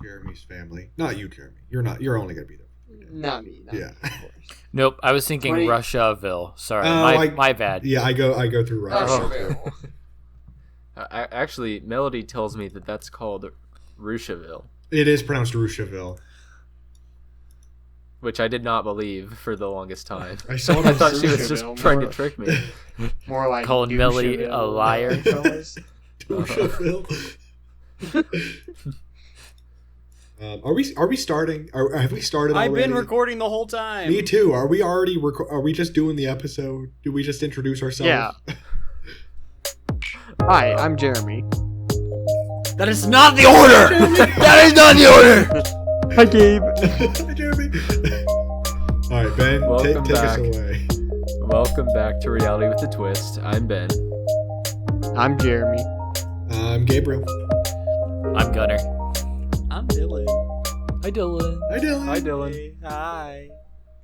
Jeremy's family. Not you, Jeremy. You're not. You're only gonna be there. Not me. Yeah. Nope, I was thinking 20 Russiaville. Sorry, Oh, my bad. Yeah, I go through Russia. Actually, Melody tells me that that's called Russiaville, It is pronounced Russiaville. which I did not believe for the longest time. I saw it I on thought she was just Russiaville, trying to more- trick me. More like Called Millie a liar. Russiaville. Are we starting? Have we started already? I've been recording the whole time. Me too. Are we already? Are we just doing the episode? Do we just introduce ourselves? Yeah. Hi, I'm Jeremy. That is not the order. That is not the order. Hi, Gabe. Hi, Jeremy. All right, Ben, Welcome take us back. away. Welcome back to Reality with a Twist. I'm Ben. I'm Jeremy. I'm Gabriel. I'm Gunner. I'm Dylan. Hi, Dylan. Hi, Dylan. Hi, Dylan. Hey, hi.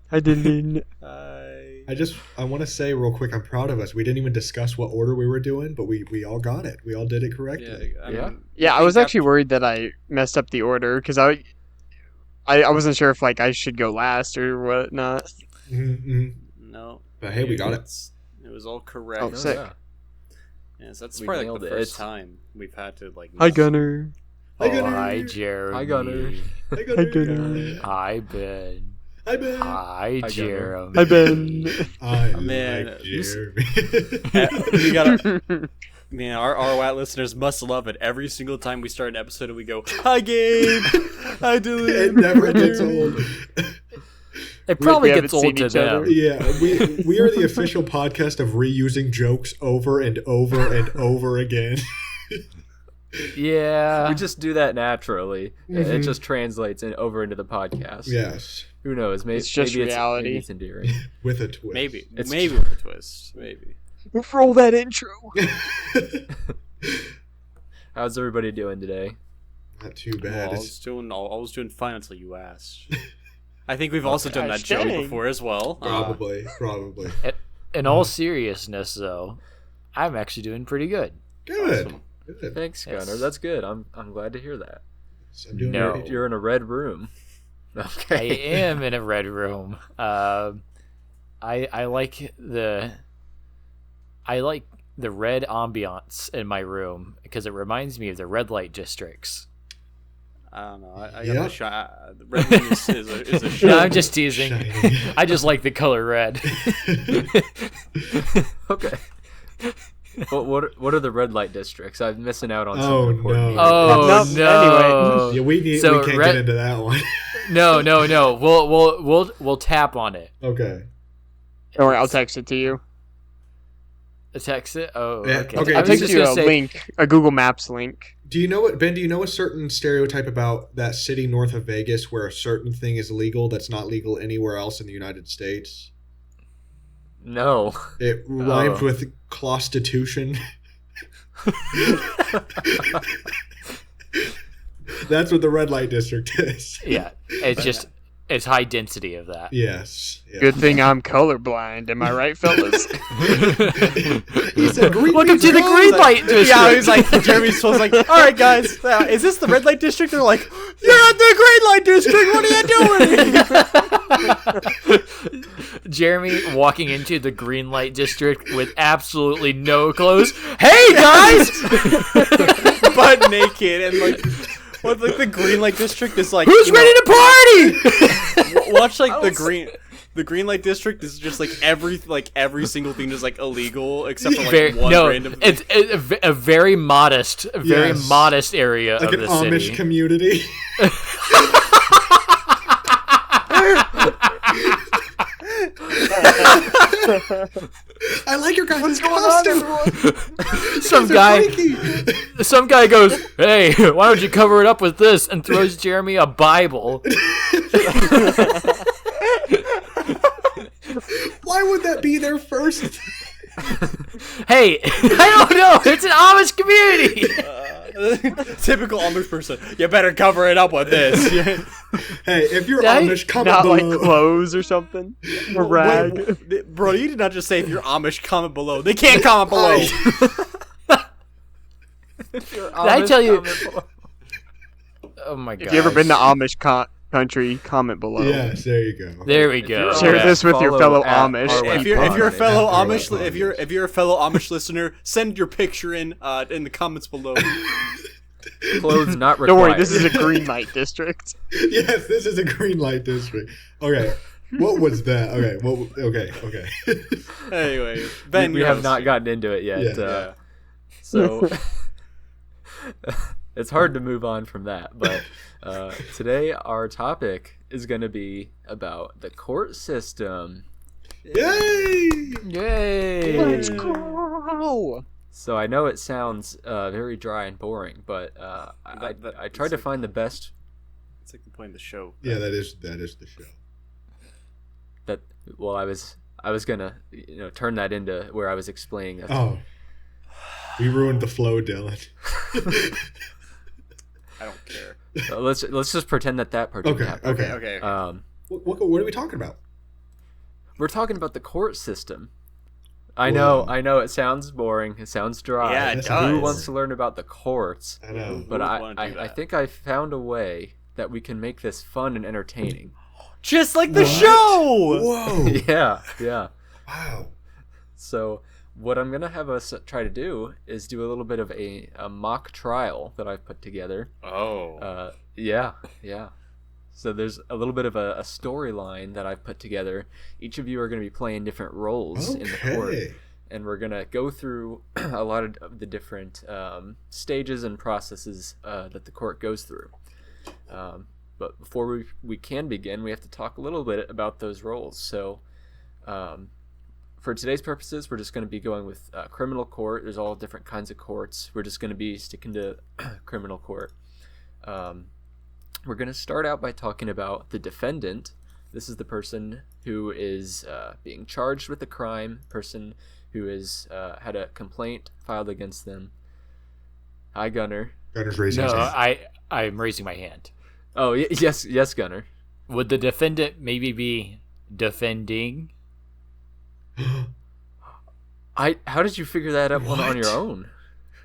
Hi, Dylan. Hi. I want to say real quick, I'm proud of us. We didn't even discuss what order we were doing, but we all got it. We all did it correctly. Yeah, I was actually worried that I messed up the order because I wasn't sure if like I should go last or whatnot. Mm-hmm. No. But hey, we got it. It was all correct. Oh, sick. Yeah. Yes, that's We probably like nailed the it. first time we've had to like. Hi, Gunner. Hi, Oh, Gunner. hi, Jeremy. Hi, Gunner. Hi, Hi, Gunner. Gunner. Hi, Ben. Hi, Ben. Hi, Gunner. Jeremy. Hi, Ben. I Man, like this- Jeremy. You gotta. Man, our WAT listeners must love it. Every single time we start an episode and we go, "Hi, Gabe. Hi, Dylan." It never gets old. It probably we gets haven't old seen to each other. them. Yeah, we are the official podcast of reusing jokes over and over and over again. Yeah. We just do that naturally. It Mhm. just translates over into the podcast. Yes, Who knows? Maybe It's just maybe reality. Maybe it's endearing. with a twist. Maybe, It's maybe with a twist. Maybe. Roll that intro. How's everybody doing today? Not too bad. Well, I It's was doing fine until you asked. I think we've also done that Gosh, joke dang. before as well. probably. In all seriousness, though, I'm actually doing pretty good. Good. Awesome. Good. Thanks, Yes. Gunner. That's good. I'm glad to hear that. I'm doing No. great. You're in a red room. I Okay. am in a red room. I like the red ambiance in my room because it reminds me of the red light districts. I don't know. I Yeah. got the shot. The red room is a No, shot. I'm just teasing. Shining. I just like the color red. Okay. What are the red light districts? I'm missing out on Oh, some important. no. Oh Nope, no! Yeah, we So can't red- get into that one. No. We'll tap on it. Okay. Don't worry, I'll text it to you. Text it. Oh, Yeah, okay. okay. I I'll was text just you gonna a say. link, a Google Maps link. Do you know what, Ben? Do you know a certain stereotype about that city north of Vegas where a certain thing is legal that's not legal anywhere else in the United States? No. It rhymes Oh. with clostitution. That's what the red light district is. Yeah, it's high density of that. Yes. Yeah. Good thing I'm colorblind. Am I right, fellas? He said, Welcome to the green light district. Yeah, he's like, Jeremy's supposed like, all right, guys, is this the red light district? They're like, you're at the green light district. What are you doing? Jeremy walking into the green light district with absolutely no clothes. Hey guys! Butt naked and like the green light district is like, Who's you know, ready to party? watch like the green light district is just like every single thing is like illegal except for like one random. It's a very modest, Yes. modest area like of an the Amish city. community. I like your guys' costume. Some guy goes, "Hey, why don't you cover it up with this?" and throws Jeremy a Bible. Why would that be their first? Hey, I don't know. It's an Amish community. Typical Amish person. You better cover it up with this. Hey, if you're Right? Amish, comment Not like below. clothes or something. A rag. Wait, bro, you did not just say if you're Amish, comment below. They can't comment below. Did I tell you? Oh my god. If you ever been to Amish country, comment below. Yes, there you go. There we If you're go. Share on this with your follow fellow at Amish. RYP If you're a Pod. fellow Yeah, Amish, RYP. if you're a fellow Amish listener, send your picture in the comments below. Clothes not required. Don't worry, this is a green light district. Yes, this is a green light district. Okay, what was that? Okay. Anyway, Ben, we have not gotten into it yet. Yeah. So it's hard to move on from that. But today our topic is going to be about the court system. Yay! Yay! Let's go. So I know it sounds very dry and boring, but I tried to find the best. It's like the point of the show. Yeah, that is the show. That well, I was gonna turn that into where I was explaining. Oh, we ruined the flow, Dylan. I don't care. Let's just pretend that part didn't happen. Okay. What are we talking about? We're talking about the court system. I know it sounds boring. It sounds dry. Yeah, it Who does. Who wants to learn about the courts? I know. But Who would wanna do I that? think I found a way that we can make this fun and entertaining. Just like the What? show. Whoa! Yeah. Wow. So what I'm gonna have us try to do is do a little bit of a mock trial that I've put together. Oh. Yeah. So there's a little bit of a storyline that I've put together. Each of you are going to be playing different roles in the court, Okay. and we're going to go through a lot of the different stages and processes that the court goes through. But before we can begin, we have to talk a little bit about those roles. So for today's purposes, we're just going to be going with criminal court. There's all different kinds of courts. We're just going to be sticking to criminal court. We're going to start out by talking about the defendant. This is the person who is being charged with a crime, person who has had a complaint filed against them. Hi, Gunner. Gunner's raising No, his hand. I'm raising my hand. Oh, yes, Gunner. Would the defendant maybe be defending? How did you figure that out on What? your own?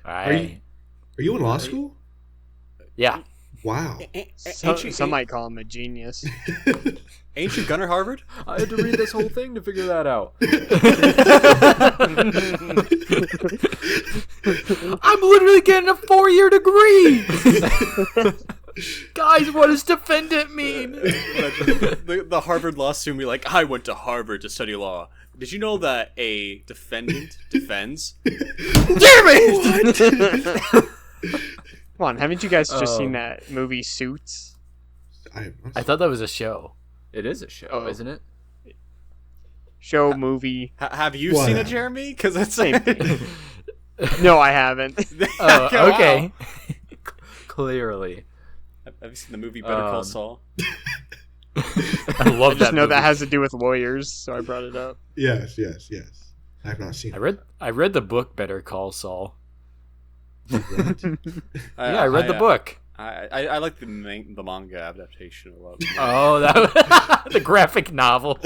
Are you in law school? Yeah. Wow. Some might call him a genius. Ain't you Gunner Harvard? I had to read this whole thing to figure that out. I'm literally getting a 4-year degree. Guys, what does defendant mean? the Harvard law student be like, I went to Harvard to study law. Did you know that a defendant defends? Damn it! Come on, haven't you guys just seen that movie Suits? I thought that was a show. It is a show, Oh. isn't it? Show, movie. Have you What? seen it, Jeremy? Because it's Same thing. No, I haven't. Oh, Wow. okay. Clearly. Have you seen the movie Better Call Saul? I love I that just know movie. that has to do with lawyers, so I brought it up. Yes. I have not seen it. I read the book Better Call Saul. What? I read the book. I like the manga adaptation a lot. Oh, that the graphic novel.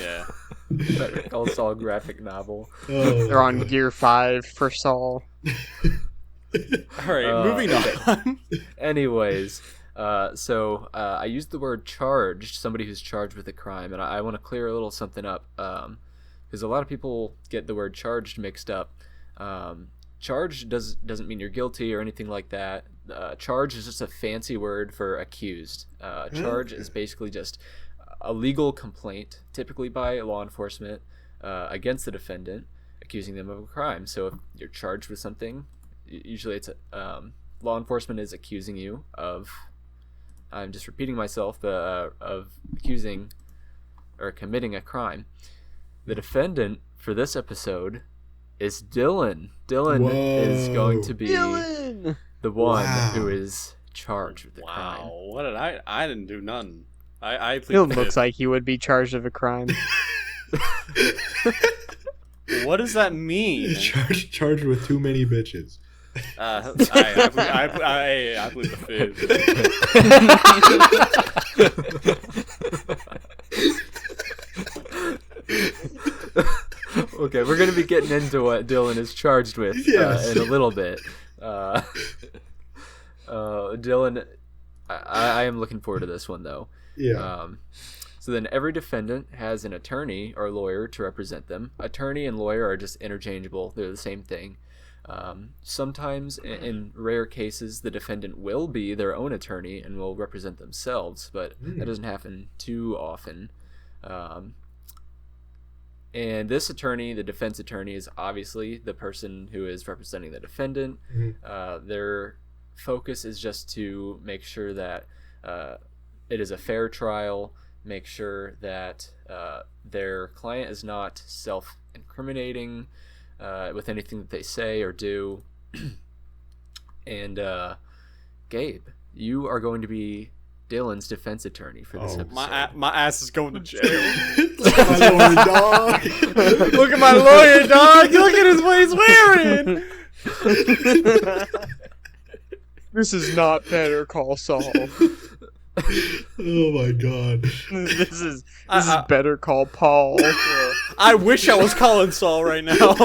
Yeah. Better Call Saul graphic novel. Oh, They're on God. Gear 5 for Saul. All right, moving on. Anyways, so I used the word charged, somebody who's charged with a crime, and I want to clear a little something up, because a lot of people get the word charged mixed up. Charged doesn't mean you're guilty or anything like that. Charge is just a fancy word for accused. Charge is basically just a legal complaint, typically by law enforcement, against the defendant, accusing them of a crime. So if you're charged with something, usually it's law enforcement is accusing you of, I'm just repeating myself, of accusing or committing a crime. The defendant for this episode is Dylan. Dylan is going to be Dylan! the one Wow. who is charged with the crime. Wow, what did I didn't do none. I Dylan plead looks like he would be charged of a crime. What does that mean? Charged with too many bitches. I plead the fifth. Okay, we're going to be getting into what Dylan is charged with Yes. in a little bit. Dylan, I am looking forward to this one though. Yeah. So then every defendant has an attorney or lawyer to represent them. Attorney and lawyer are just interchangeable. They're the same thing. Sometimes, in rare cases, the defendant will be their own attorney and will represent themselves, but that doesn't happen too often. And this attorney, the defense attorney, is obviously the person who is representing the defendant. Their focus is just to make sure that it is a fair trial, make sure that their client is not self-incriminating with anything that they say or do. And Gabe, you are going to be Dylan's defense attorney for this episode. My ass is going to jail. Look at my lawyer, dog. Look at my lawyer, dog. Look at what he's wearing. This is not Better Call Saul. Oh my god. This is Better Call Paul. I wish I was calling Saul right now.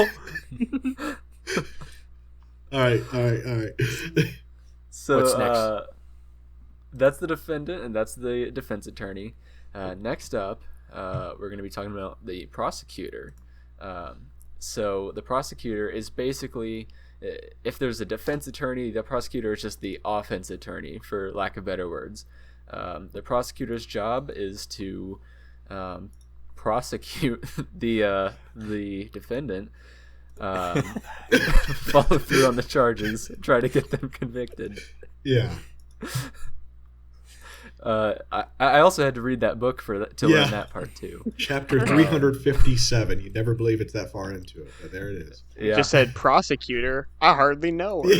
All right. So What's next? That's the defendant and that's the defense attorney. Next up, we're going to be talking about the prosecutor. So the prosecutor is basically, if there's a defense attorney, the prosecutor is just the offense attorney, for lack of better words. The prosecutor's job is to prosecute the defendant, follow through on the charges, try to get them convicted. Yeah. I also had to read that book to learn that part too. Chapter 357. You'd never believe it's that far into it, but there it is. Yeah. Just said prosecutor. I hardly know her.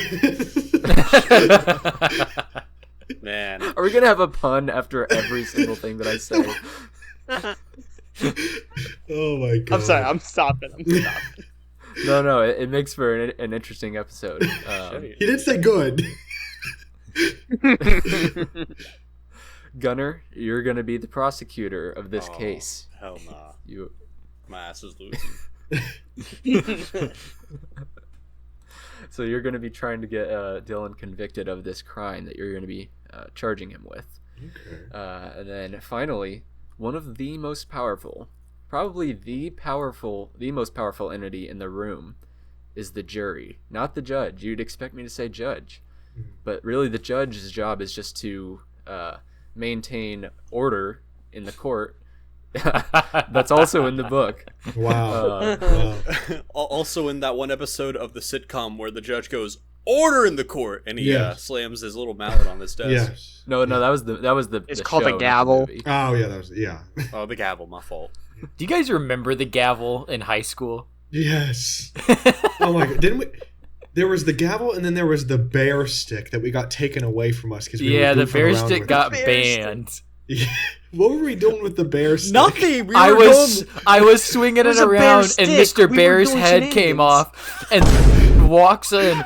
Man. Are we gonna have a pun after every single thing that I say? Oh my god. I'm sorry. I'm stopping. No, it makes for an interesting episode. He did say good. Gunnar, you're gonna be the prosecutor of this case. Hell nah. You. My ass is losing. So you're going to be trying to get Dylan convicted of this crime that you're going to be charging him with. Okay. And then finally, one of the most powerful, probably the most powerful entity in the room is the jury, not the judge. You'd expect me to say judge, but really the judge's job is just to maintain order in the court. That's also in the book. Wow. Also in that one episode of the sitcom where the judge goes, "Order in the court," and he slams his little mallet on his desk. Yes. No, that was the. It's the called show, a not the gavel. movie. Oh yeah, that was Oh, the gavel, my fault. Do you guys remember the gavel in high school? Yes. Oh my god! Didn't we? There was the gavel, and then there was the bear stick that we got taken away from us because Yeah, the bear stick got banned. What were we doing with the bear stick? Nothing. I was swinging it around, and Mr. Bear's head came off, and walks in,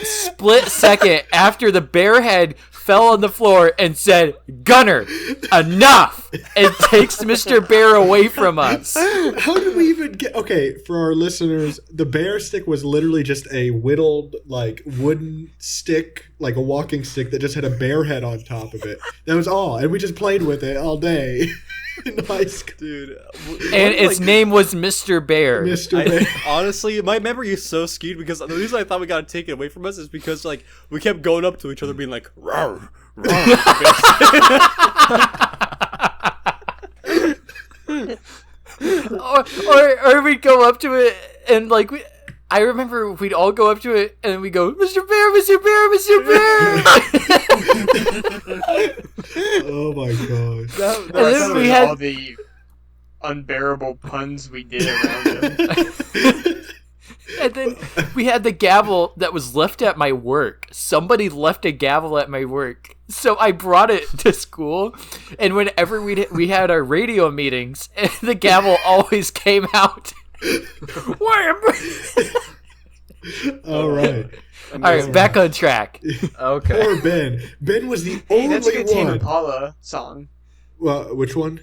split second after the bear head fell on the floor and said, "Gunner, enough!" and takes Mr. Bear away from us. How did we even get? Okay, for our listeners, the bear stick was literally just a whittled, like, wooden stick, like a walking stick that just had a bear head on top of it. That was all, and we just played with it all day in high school. Dude. And its name was Mr. Bear. Mr. Bear. Honestly, my memory is so skewed because the reason I thought we got it taken away from us is because, like, we kept going up to each other being like, "Rawr, or we'd go up to it and like I remember we'd all go up to it and we go, "Mr. Bear, Mr. Bear, Mr. Bear." Oh my god. And then we had all the unbearable puns we did around him. And then we had the gavel that was left at my work. Somebody left a gavel at my work. So I brought it to school, and whenever we had our radio meetings, the gavel always came out. All right. All right, back on track. Okay. Poor Ben. Ben was the Hey, only that's a good Tame one. Impala song. Well, which one?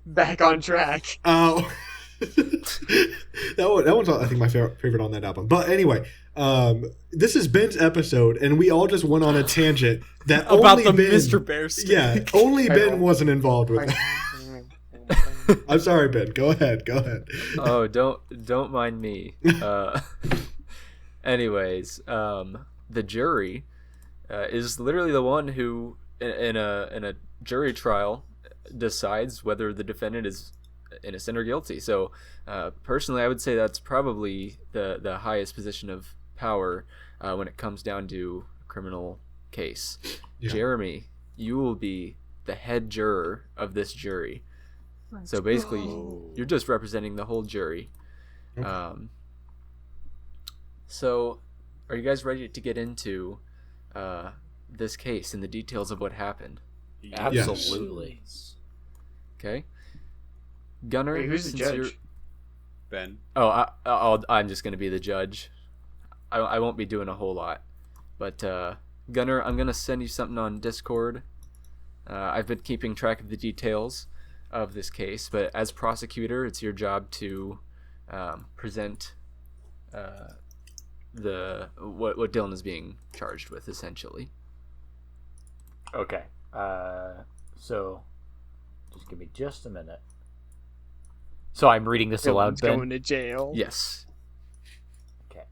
Back on track. Oh. that one's I think my favorite on that album. But anyway, this is Ben's episode, and we all just went on a tangent that About only the Ben, Mr. Bear stick. Yeah, only Ben wasn't involved with it. I'm sorry, Ben. Go ahead. Oh, don't mind me. Anyways, the jury is literally the one who, in a jury trial, decides whether the defendant is innocent or guilty. So, personally, I would say that's probably the highest position of power when it comes down to a criminal case. Yeah. Jeremy, you will be the head juror of this jury. So basically, you're just representing the whole jury. Okay. So, are you guys ready to get into this case and the details of what happened? Absolutely. Yes. Okay. Gunnar, wait, who's the judge? Ben. Oh, I'm just going to be the judge. I won't be doing a whole lot. But, Gunnar, I'm going to send you something on Discord. I've been keeping track of the details of this case, but as prosecutor, it's your job to present what Dylan is being charged with, essentially. Okay. So, just give me just a minute. So I'm reading this aloud, Ben? Going to jail. Yes. Okay.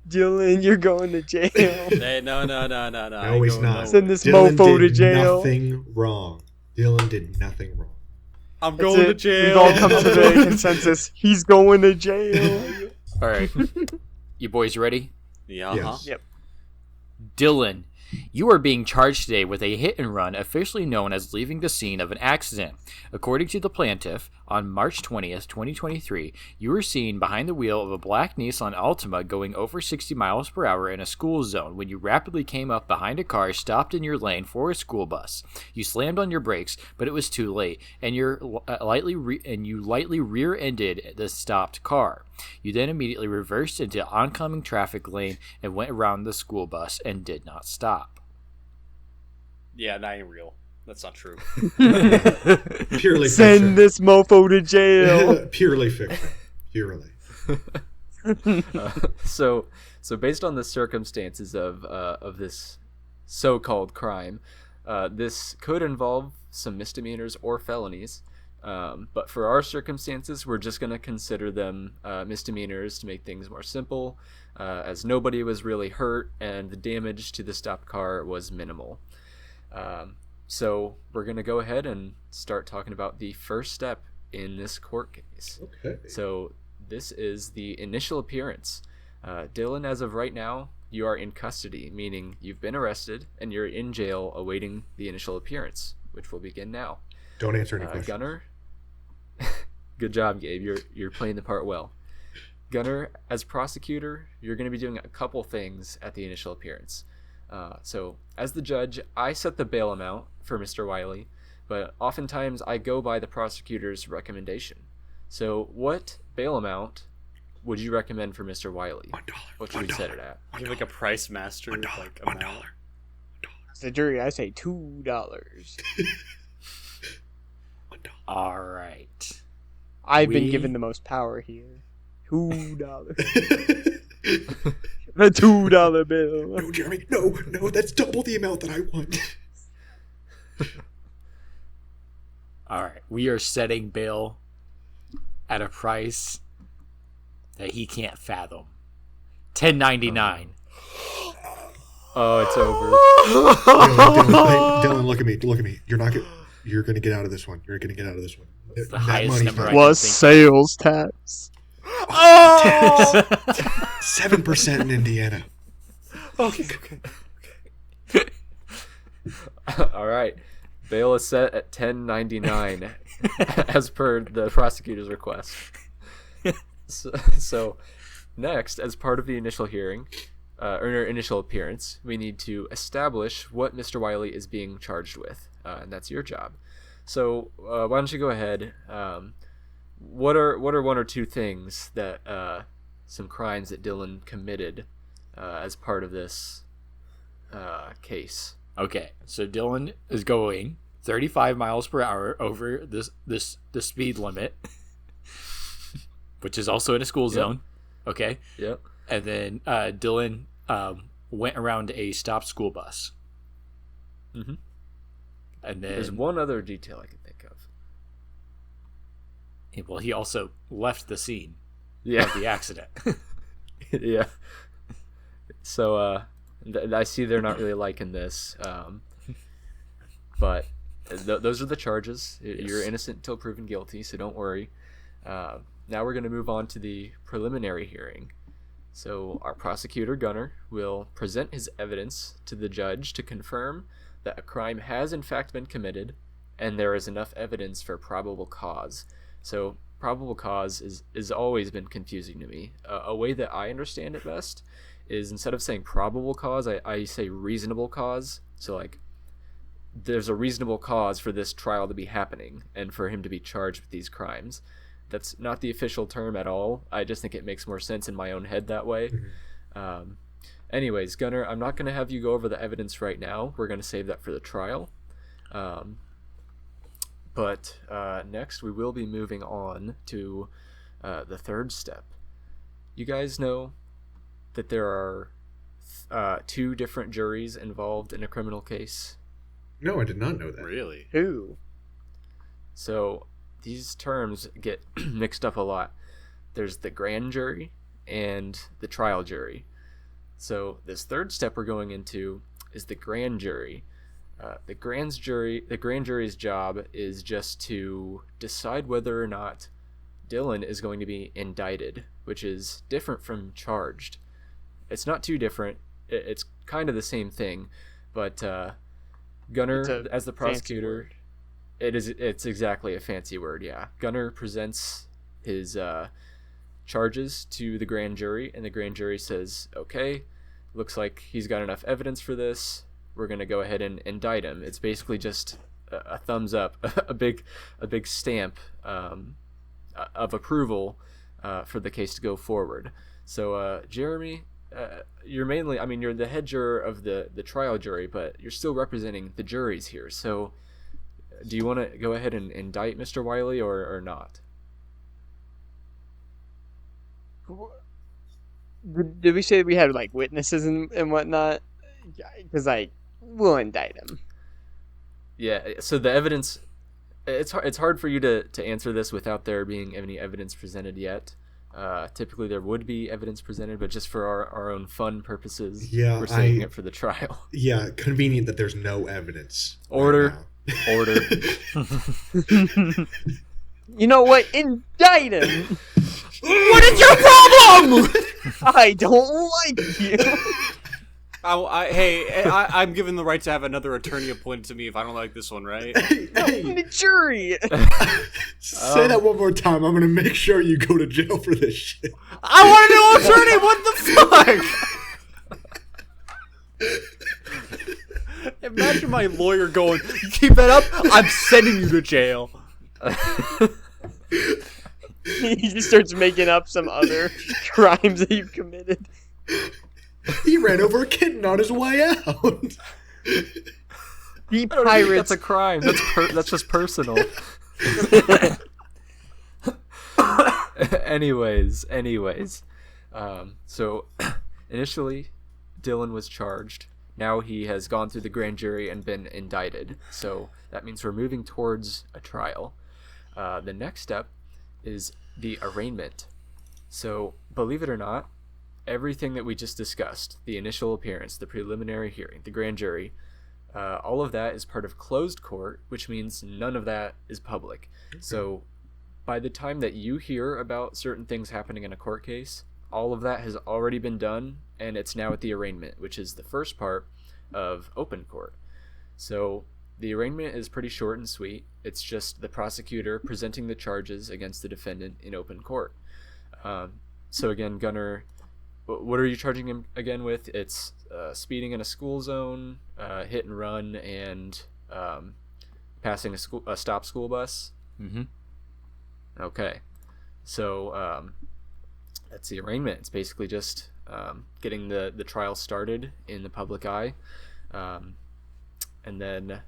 Dylan, you're going to jail. Hey, no. No, he's not. Send this Dylan mofo to did jail. Nothing wrong. Dylan did nothing wrong. I'm going to jail. We've all come to the consensus. He's going to jail. All right. You boys ready? Yeah. Yes. Yep. Dylan, you are being charged today with a hit and run, officially known as leaving the scene of an accident. According to the plaintiff, on March 20th, 2023, you were seen behind the wheel of a black Nissan Altima going over 60 miles per hour in a school zone when you rapidly came up behind a car stopped in your lane for a school bus. You slammed on your brakes, but it was too late, and you lightly rear-ended the stopped car. You then immediately reversed into oncoming traffic lane and went around the school bus and did not stop. Yeah, that ain't real. That's not true. Purely Send fiction. this mofo to jail. Purely fiction. Purely. So based on the circumstances of this so-called crime, this could involve some misdemeanors or felonies. But for our circumstances, we're just going to consider them misdemeanors to make things more simple, as nobody was really hurt and the damage to the stopped car was minimal. So we're going to go ahead and start talking about the first step in this court case. Okay. So this is the initial appearance. Dylan, as of right now, you are in custody, meaning you've been arrested and you're in jail awaiting the initial appearance, which will begin now. Don't answer any questions. Gunnar, good job, Gabe. You're playing the part well. Gunnar, as prosecutor, you're going to be doing a couple things at the initial appearance. So, as the judge, I set the bail amount for Mr. Wiley, but oftentimes I go by the prosecutor's recommendation. So, what bail amount would you recommend for Mr. Wiley? $1. What should we set it at? You have like a price master, like amount. As the jury, I say $2. All right. I've been given the most power here. $2. The $2 bill. No, Jeremy. No. That's double the amount that I want. All right. We are setting bail at a price that he can't fathom. $10.99. Oh, it's over. Dylan, look at me. You're gonna get out of this one. It's the highest number I Plus can think. sales tax. Oh! 7% in Indiana. Okay. All right. Bail is set at $10.99 as per the prosecutor's request. So next, as part of the initial hearing, or initial appearance, we need to establish what Mr. Wiley is being charged with, and that's your job. So why don't you go ahead? What are one or two things that some crimes that Dylan committed as part of this case? Okay, so Dylan is going 35 miles per hour over the speed limit. which is also in a school zone. Okay. Yep. And then Dylan went around a stopped school bus. Mm-hmm. And then there's one other detail I can think of. Well, he also left the scene Yeah. of the accident. Yeah. So I see they're not really liking this, but those are the charges. You're innocent until proven guilty, so don't worry. Now we're going to move on to the preliminary hearing. So our prosecutor, Gunnar, will present his evidence to the judge to confirm that a crime has in fact been committed and there is enough evidence for probable cause. So probable cause is always been confusing to me. A way that I understand it best is instead of saying probable cause, I say reasonable cause. So like there's a reasonable cause for this trial to be happening and for him to be charged with these crimes. That's not the official term at all. I just think it makes more sense in my own head that way. Anyways, Gunnar, I'm not going to have you go over the evidence right now. We're going to save that for the trial. But next, we will be moving on to the third step. You guys know that there are 2 different juries involved in a criminal case? No, I did not know that. Really? Who? So these terms get mixed up a lot. There's the grand jury and the trial jury. So this third step we're going into is the grand jury. The grand jury's job is just to decide whether or not Dylan is going to be indicted, which is different from charged. It's not too different. It's kind of the same thing, but Gunnar, as the prosecutor, it's exactly a fancy word. Yeah, Gunnar presents his charges to the grand jury, and the grand jury says, "Okay, looks like he's got enough evidence for this. We're going to go ahead and indict him." It's basically just a thumbs up, a big stamp of approval for the case to go forward. So, Jeremy, you're mainly, you're the head juror of the trial jury, but you're still representing the juries here. So, do you want to go ahead and indict Mr. Wiley or not? Did we say we had like witnesses and whatnot? Because we'll indict him. Yeah. So the evidence, it's hard for you to answer this without there being any evidence presented yet. Typically there would be evidence presented, but just for our own fun purposes, we're saving it for the trial. Yeah, convenient that there's no evidence. Order. Order. You know what? Indict him! What is your problem? I don't like you. I'm given the right to have another attorney appointed to me if I don't like this one, right? I'm the jury. Say that one more time. I'm going to make sure you go to jail for this shit. I want a new attorney. What the fuck? Imagine my lawyer going, "You keep that up, I'm sending you to jail." He just starts making up some other crimes that you've committed. He ran over a kitten on his way out. The pirates. That's a crime. That's just personal. Anyways. So initially, Dylan was charged. Now he has gone through the grand jury and been indicted. So that means we're moving towards a trial. The next step is the arraignment. So believe it or not, everything that we just discussed, the initial appearance, the preliminary hearing, the grand jury, all of that is part of closed court, which means none of that is public. So by the time that you hear about certain things happening in a court case, all of that has already been done, and it's now at the arraignment, which is the first part of open court. So the arraignment is pretty short and sweet. It's just the prosecutor presenting the charges against the defendant in open court. So again, Gunnar, what are you charging him again with? It's speeding in a school zone, hit and run, and passing a stop school bus. Mm-hmm. Okay, so that's the arraignment. It's basically just getting the trial started in the public eye, and then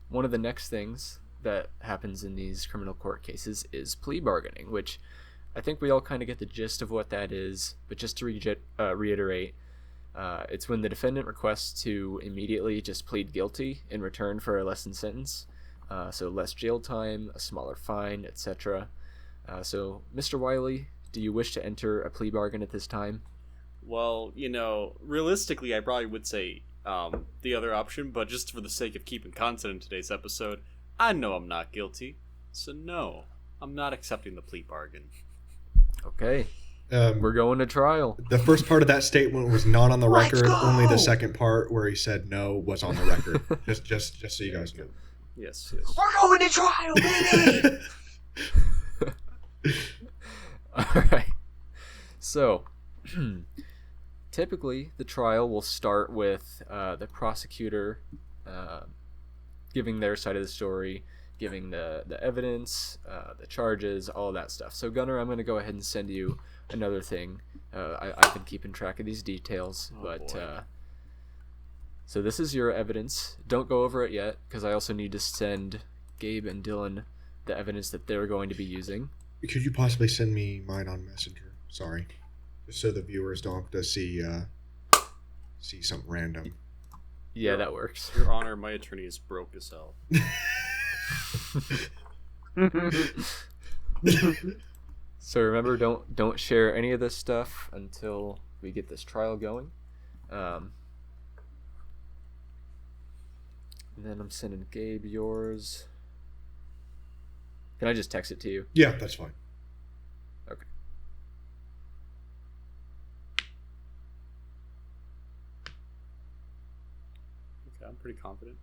one of the next things that happens in these criminal court cases is plea bargaining, which I think we all kind of get the gist of what that is, but just to reiterate, it's when the defendant requests to immediately just plead guilty in return for a lessened sentence, so less jail time, a smaller fine, etc. So, Mr. Wiley, do you wish to enter a plea bargain at this time? Well, realistically, I probably would say the other option, but just for the sake of keeping content in today's episode, I know I'm not guilty, so no, I'm not accepting the plea bargain. Okay. We're going to trial. The first part of that statement was not on the record. Only the second part where he said no was on the record. just so you guys know. Yes. We're going to trial, baby! All right. So, typically, the trial will start with the prosecutor giving their side of the story, giving the evidence, the charges, all of that stuff. So, Gunnar, I'm going to go ahead and send you another thing. I've been keeping track of these details, so this is your evidence. Don't go over it yet, because I also need to send Gabe and Dylan the evidence that they're going to be using. Could you possibly send me mine on Messenger? Sorry. Just so the viewers don't have to see something random. Yeah, that works. Your Honor, my attorney is broke as hell. So remember, don't share any of this stuff until we get this trial going. And then I'm sending Gabe yours. Can I just text it to you? Yeah, that's fine. Okay. Okay, I'm pretty confident.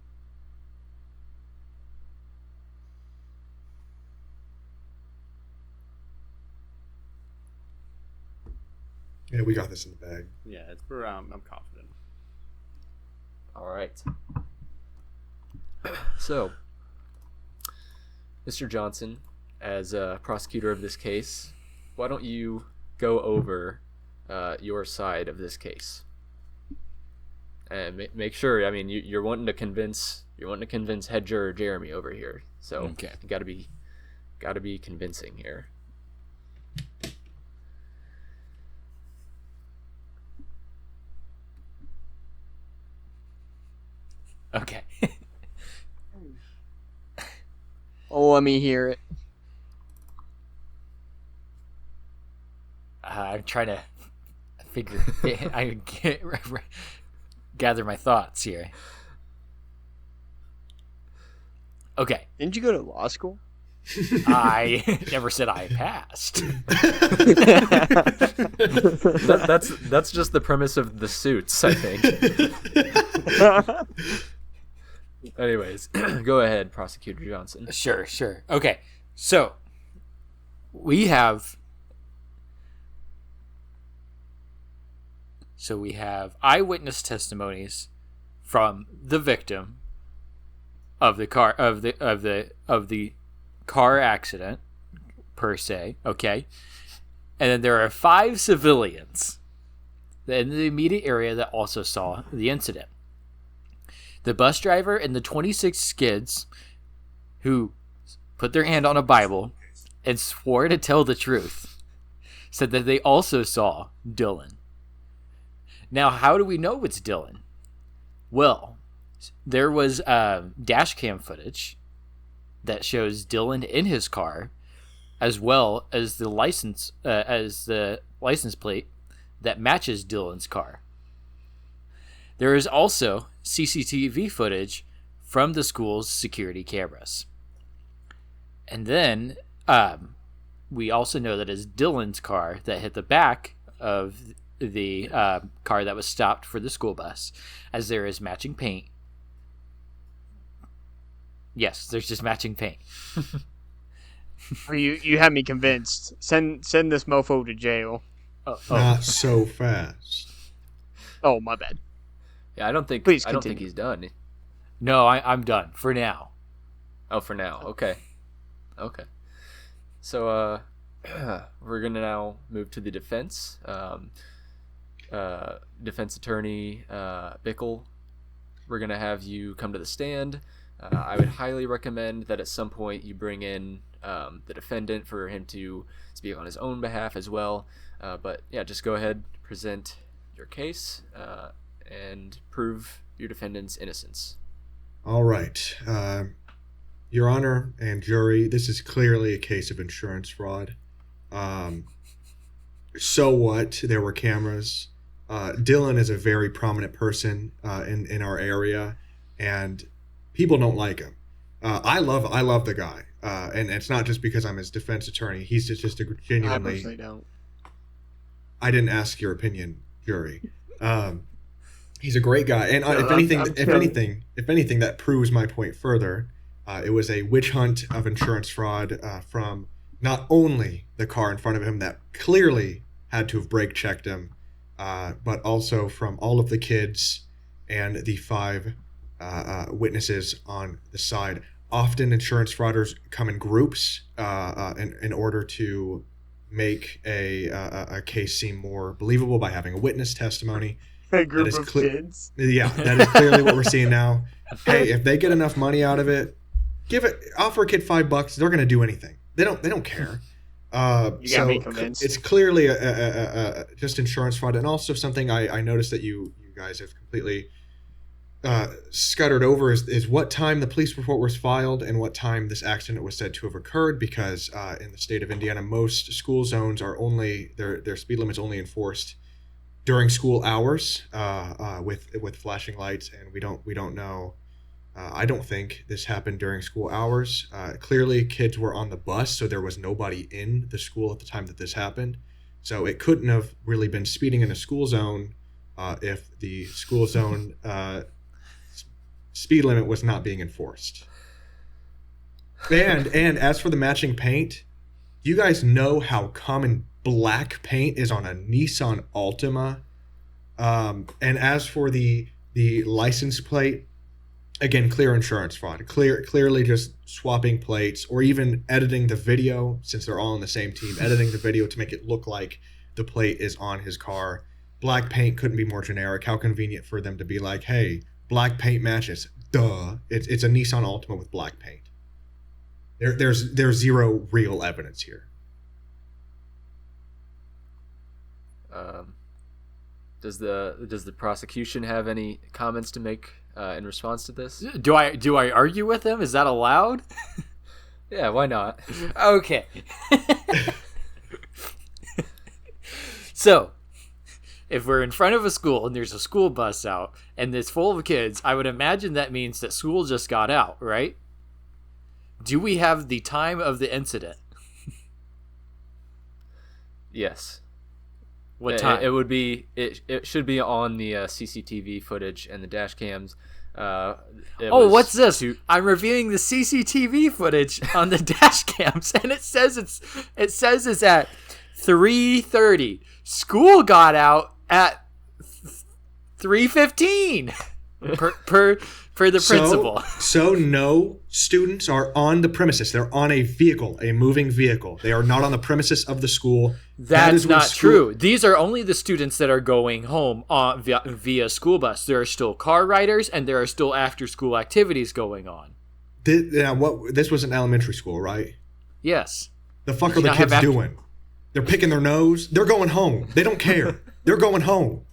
Yeah, we got this in the bag. Yeah, I'm confident. All right. So, Mr. Johnson, as a prosecutor of this case, why don't you go over your side of this case and make sure? I mean, you're wanting to convince head juror Jeremy over here, so Okay. you gotta be convincing here. Okay. Oh, let me hear it. I'm trying to figure. I gather my thoughts here. Okay. Didn't you go to law school? I never said I passed. That's just the premise of the Suits, I think. Anyways, go ahead, Prosecutor Johnson. Sure. Okay, so we have eyewitness testimonies from the victim of the car accident per se. Okay, and then there are 5 civilians in the immediate area that also saw the incident. The bus driver and the 26 skids who put their hand on a Bible and swore to tell the truth said that they also saw Dylan. Now, how do we know it's Dylan? Well, there was dash cam footage that shows Dylan in his car, as well as the license plate that matches Dylan's car. There is also CCTV footage from the school's security cameras. And then we also know that it's Dylan's car that hit the back of the car that was stopped for the school bus, as there is matching paint. Yes, there's just matching paint. You had me convinced. Send this mofo to jail. Not so fast. Oh, my bad. Yeah, I don't think he's done. No, I'm done for now. Oh, for now. Okay. So we're gonna now move to the defense. Defense attorney Bickle, we're gonna have you come to the stand. I would highly recommend that at some point you bring in the defendant for him to speak on his own behalf as well. But yeah, just go ahead, present your case, and prove your defendant's innocence. All right. Your Honor and jury, this is clearly a case of insurance fraud. So what? There were cameras. Dylan is a very prominent person in our area, and people don't like him. I love the guy, and it's not just because I'm his defense attorney. He's just a genuinely. I personally don't. I didn't ask your opinion, jury. He's a great guy, and No, if anything, that proves my point further. It was a witch hunt of insurance fraud from not only the car in front of him that clearly had to have brake checked him, but also from all of the kids and the 5 witnesses on the side. Often insurance frauders come in groups in order to make a case seem more believable by having a witness testimony. A group of kids. Yeah, that is clearly what we're seeing now. Hey, if they get enough money out of it, offer a kid $5. They're going to do anything. They don't care. You got me convinced. It's clearly just insurance fraud, and also something I noticed that you guys have completely scuttered over is what time the police report was filed and what time this accident was said to have occurred. Because in the state of Indiana, most school zones are only their speed limit is only enforced during school hours with flashing lights, and we don't know. I don't think this happened during school hours. Clearly, kids were on the bus, so there was nobody in the school at the time that this happened. So it couldn't have really been speeding in a school zone if the school zone speed limit was not being enforced. And as for the matching paint, you guys know how common black paint is on a Nissan Altima. And as for the license plate, again, clear insurance fraud. Clearly just swapping plates or even editing the video, since they're all on the same team, editing the video to make it look like the plate is on his car. Black paint couldn't be more generic. How convenient for them to be like, hey, black paint matches. Duh. It's a Nissan Altima with black paint. There's zero real evidence here. Does the prosecution have any comments to make in response to this? Do I argue with him? Is that allowed? Yeah, why not? Okay. So, if we're in front of a school and there's a school bus out and it's full of kids, I would imagine that means that school just got out, right? Do we have the time of the incident? Yes. What time? It would be. It should be on the CCTV footage and the dash cams. What's this? I'm reviewing the CCTV footage on the dash cams, and it says it's at 3:30. School got out at 3:15 per the principal. So no students are on the premises. They're on a vehicle, a moving vehicle. They are not on the premises of the school. That's not true. These are only the students that are going home via school bus. There are still car riders, and there are still after-school activities going on. This was an elementary school, right? Yes. The fuck are the kids doing? They're picking their nose. They're going home. They don't care. They're going home.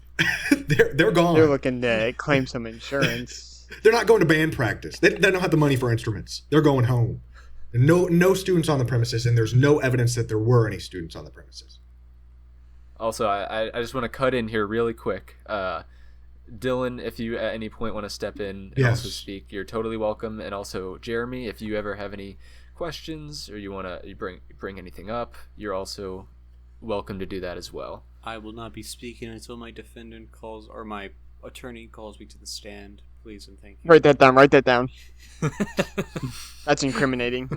They're gone. They're looking to claim some insurance. They're not going to band practice. They don't have the money for instruments. They're going home. No students on the premises, and there's no evidence that there were any students on the premises. Also, I just want to cut in here really quick. Dylan, if you at any point want to step in and also speak, you're totally welcome. And also, Jeremy, if you ever have any questions or you want to bring anything up, you're also welcome to do that as well. I will not be speaking until my defendant calls or my attorney calls me to the stand. Please and thank you. Write that down. That's incriminating.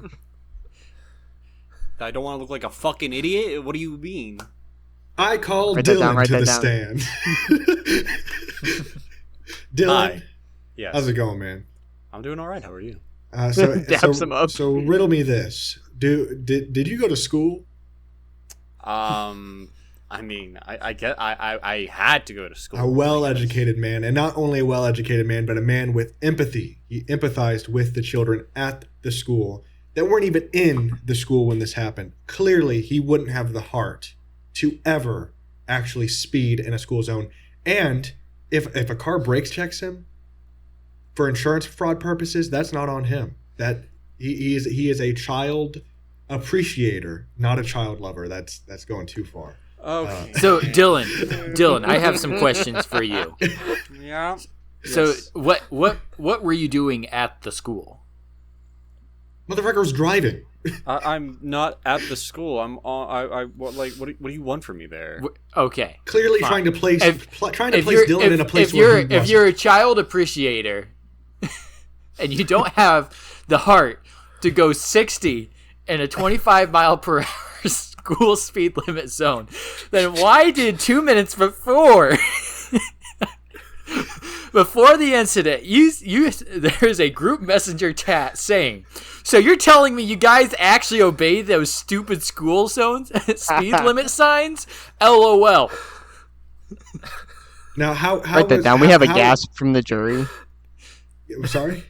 I don't want to look like a fucking idiot. What do you mean? I called Dylan to the stand. Dylan, hi. Yes. How's it going, man? I'm doing all right. How are you? Dabs him up. So riddle me this: Did you go to school? I I mean, I had to go to school. A well-educated man, and not only a well-educated man, but a man with empathy. He empathized with the children at the school that weren't even in the school when this happened. Clearly, he wouldn't have the heart to ever actually speed in a school zone. And if a car brakes checks him for insurance fraud purposes, that's not on him. That he is a child appreciator, not a child lover. That's going too far. Okay. So Dylan, I have some questions for you. Yeah. So Yes. what were you doing at the school? Motherfucker was driving. I'm not at the school. I'm on. What do you want from me there? Okay. Clearly Fine. trying to place you're- Dylan in a place if where you're he wasn't. if you're a child appreciator and you don't have the heart to go 60 in a 25 mile per hour school speed limit zone, then why did 2 minutes before the incident there's a group messenger chat saying, so you're telling me you guys actually obey those stupid school zones speed limit signs? LOL. Now, how Write that down. We have a gasp from the jury. Sorry?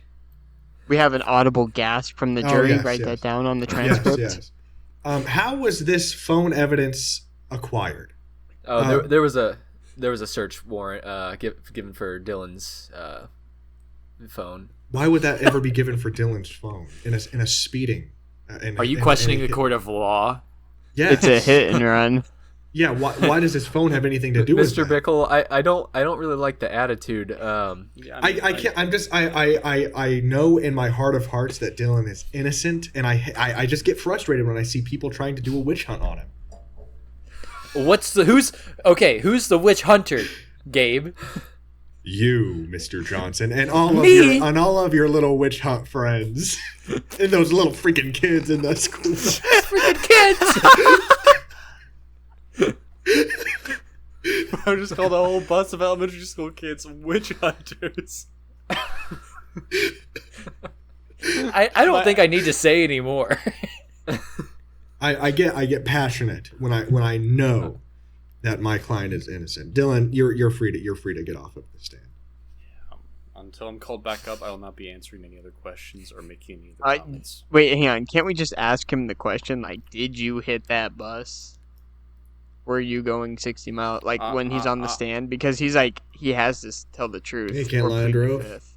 We have an audible gasp from the Oh, jury. yes, Write yes. that down on the Yes, transcript. yes. How was this phone evidence acquired? Oh, there was a search warrant given for Dylan's phone. Why would that ever be given for Dylan's phone in a speeding? Are you questioning the court of law? Yeah, It's a hit and run. Yeah, why does his phone have anything to do with Mr. that? Bickle, I don't really like the attitude. Yeah, I can't. I'm just. I know in my heart of hearts that Dylan is innocent, and I just get frustrated when I see people trying to do a witch hunt on him. Who's the witch hunter, Gabe? You, Mr. Johnson, and all of your little witch hunt friends, and those little freaking kids in the school. Freaking kids! I would just call the whole bus of elementary school kids witch hunters. I don't think I need to say anymore. I get passionate when I know that my client is innocent. Dylan, you're free to get off of the stand. Until I'm called back up, I will not be answering any other questions or making any other comments. Wait, hang on. Can't we just ask him the question? Like, did you hit that bus? Were you going 60 miles? Like, when he's on the stand? Because he's like, he has to tell the truth. He can't or lie plead under the oath. fifth.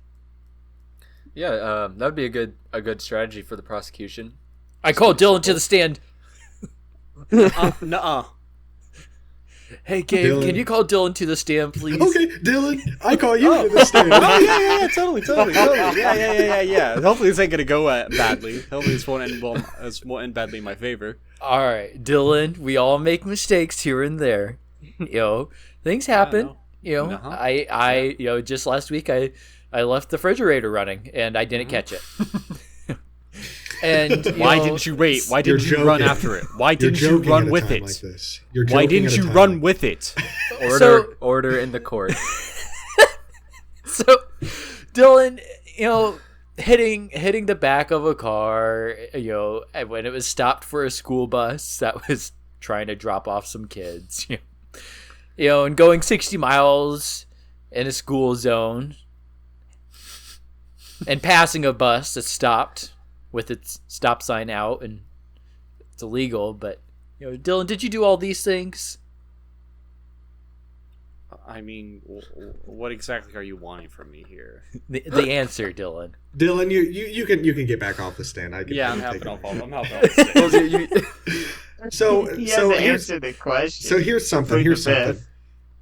Yeah, that would be a good strategy for the prosecution. I called Dylan to the stand. Nuh-uh. Hey, Gabe, Dylan. can you call Dylan to the stand, please? Okay, Dylan, I call you to the stand. Oh yeah, totally. Yeah. Hopefully this ain't gonna go badly. Hopefully this won't end badly in my favor. All right, Dylan, we all make mistakes here and there. Things happen. no. Uh-huh. I just last week I left the refrigerator running and I didn't catch it. And Why didn't you wait? Why didn't you run after it? Why didn't you run with it? Like this. Why didn't you run with it? Order in the court. So, Dylan, hitting the back of a car, when it was stopped for a school bus that was trying to drop off some kids, and going 60 miles in a school zone, and passing a bus that stopped with its stop sign out, and it's illegal. But Dylan, did you do all these things? I mean, what exactly are you wanting from me here? The answer, Dylan. Dylan, you can get back off the stand. I'm take helping it off. away. I'm helping off. So He so hasn't here's answered the question. so here's something. Plead Here's the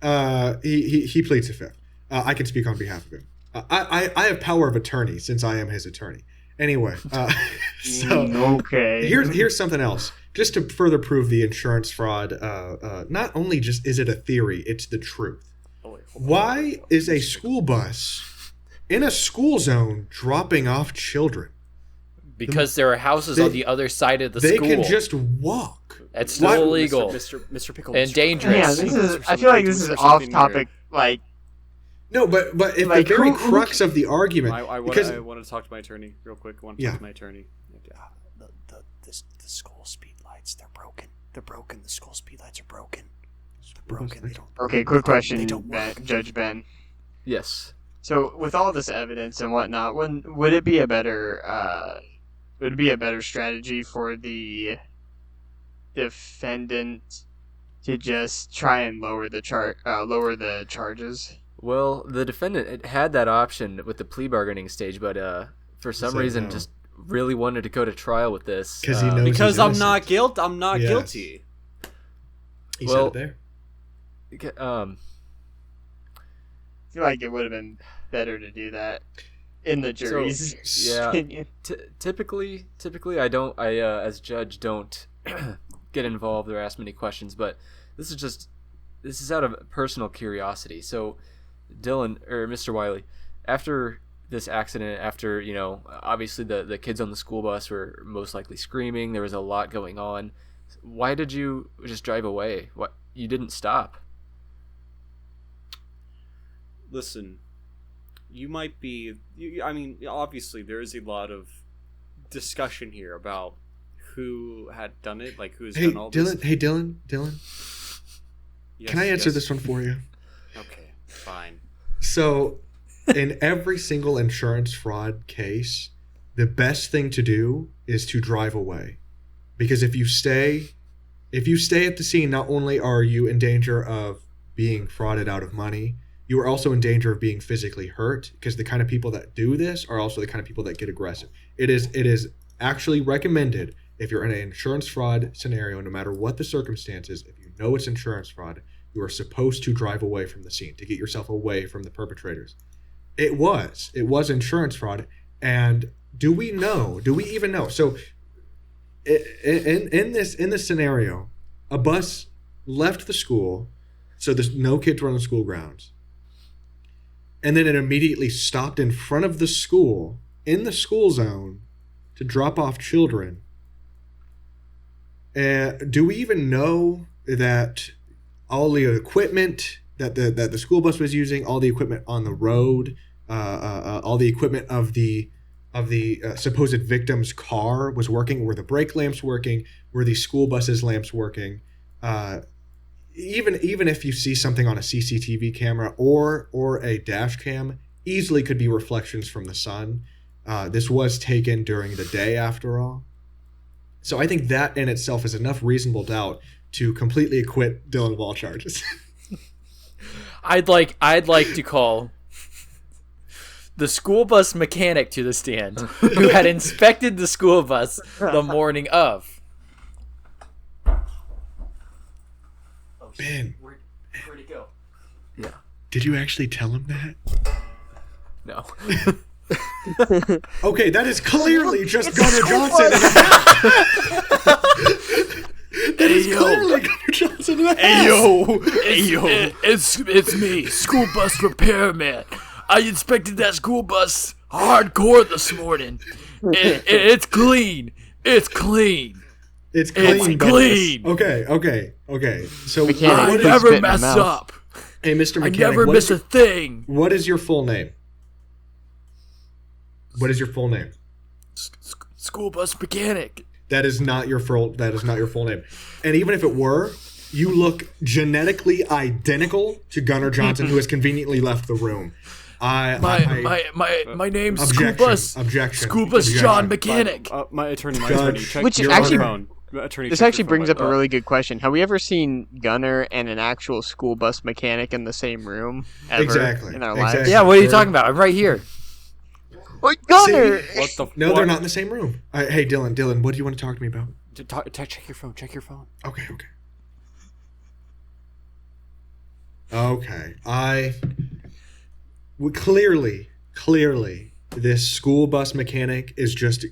something. fifth. He pleads the fifth. I can speak on behalf of him. I have power of attorney since I am his attorney. Anyway, so Okay. here's something else. Just to further prove the insurance fraud, not only just is it a theory, it's the truth. Why is a school bus in a school zone dropping off children? Because there are houses on the other side of the They school. can just walk. It's still illegal. Mr. Pickle, And Mr. dangerous. Yeah, this is. I feel like this is off topic. Like, No, but if Like, the very who- crux of the argument, I want because to talk to my attorney real quick. I want to Yeah. talk to my attorney. The school speed lights, they're broken. They're broken. The school speed lights are broken. broken. Okay, quick question, Judge Ben. Yes. So, with all this evidence and whatnot, would it be a better strategy for the defendant to just try and lower the charges? Well, the defendant had that option with the plea bargaining stage, but for some reason just really wanted to go to trial with this. Because he knows because he's I'm innocent. not guilty. I'm not Yes. guilty. He said it there. I feel like it would have been better to do that in the jury's opinion. Typically, I as judge don't get involved or ask many questions, but this is out of personal curiosity. So, Dylan or Mr. Wiley, after this accident, after obviously the kids on the school bus were most likely screaming, there was a lot going on. Why did you just drive away? What, you didn't stop? Listen, you might be. I mean, obviously, there is a lot of discussion here about who had done it, like who's done all this. Hey, Dylan. Yes, Can I answer this one for you? Okay, fine. So, in every single insurance fraud case, the best thing to do is to drive away. Because if you stay at the scene, not only are you in danger of being frauded out of money, you are also in danger of being physically hurt, because the kind of people that do this are also the kind of people that get aggressive. It is actually recommended, if you're in an insurance fraud scenario, no matter what the circumstances, if you know it's insurance fraud, you are supposed to drive away from the scene to get yourself away from the perpetrators. It was insurance fraud. And do we even know? So in this scenario, a bus left the school, so there's no kids were on the school grounds. And then it immediately stopped in front of the school, in the school zone, to drop off children. Do we even know that all the equipment that the school bus was using, all the equipment on the road, all the equipment of the supposed victim's car was working? Were the brake lamps working? Were the school bus's lamps working? Even if you see something on a CCTV camera or a dash cam, easily could be reflections from the sun. This was taken during the day, after all. So I think that in itself is enough reasonable doubt to completely acquit Dylan of all charges. I'd like to call the school bus mechanic to the stand, who had inspected the school bus the morning of. Ben, Where'd it go? Yeah. did you actually tell him that? No. Okay, that is clearly just Gunnar Johnson. That is clearly Gunnar Johnson. Hey yo, it's me, school bus repairman. I inspected that school bus hardcore this morning. It's clean. It's clean. It's clean. It's clean. Okay. So I never mess up. Hey, Mr. I Mechanic, never miss a thing. What is your full name? What is your full name? School bus mechanic. That is not your full name. And even if it were, you look genetically identical to Gunnar Johnson, who has conveniently left the room. My name's Objection. School Bus. Objection. School Bus Objection. John Mechanic. My attorney. Check Which your actually- phone. Attorney, This check actually your brings phone. up a really good question. Have we ever seen Gunnar and an actual school bus mechanic in the same room ever Exactly. in our Exactly. lives? Yeah, what are you talking about? I'm right here. Oh, Gunnar! See? What the? No, they're not in the same room. Hey, Dylan, what do you want to talk to me about? Check your phone. Check your phone. Okay. Clearly, this school bus mechanic is just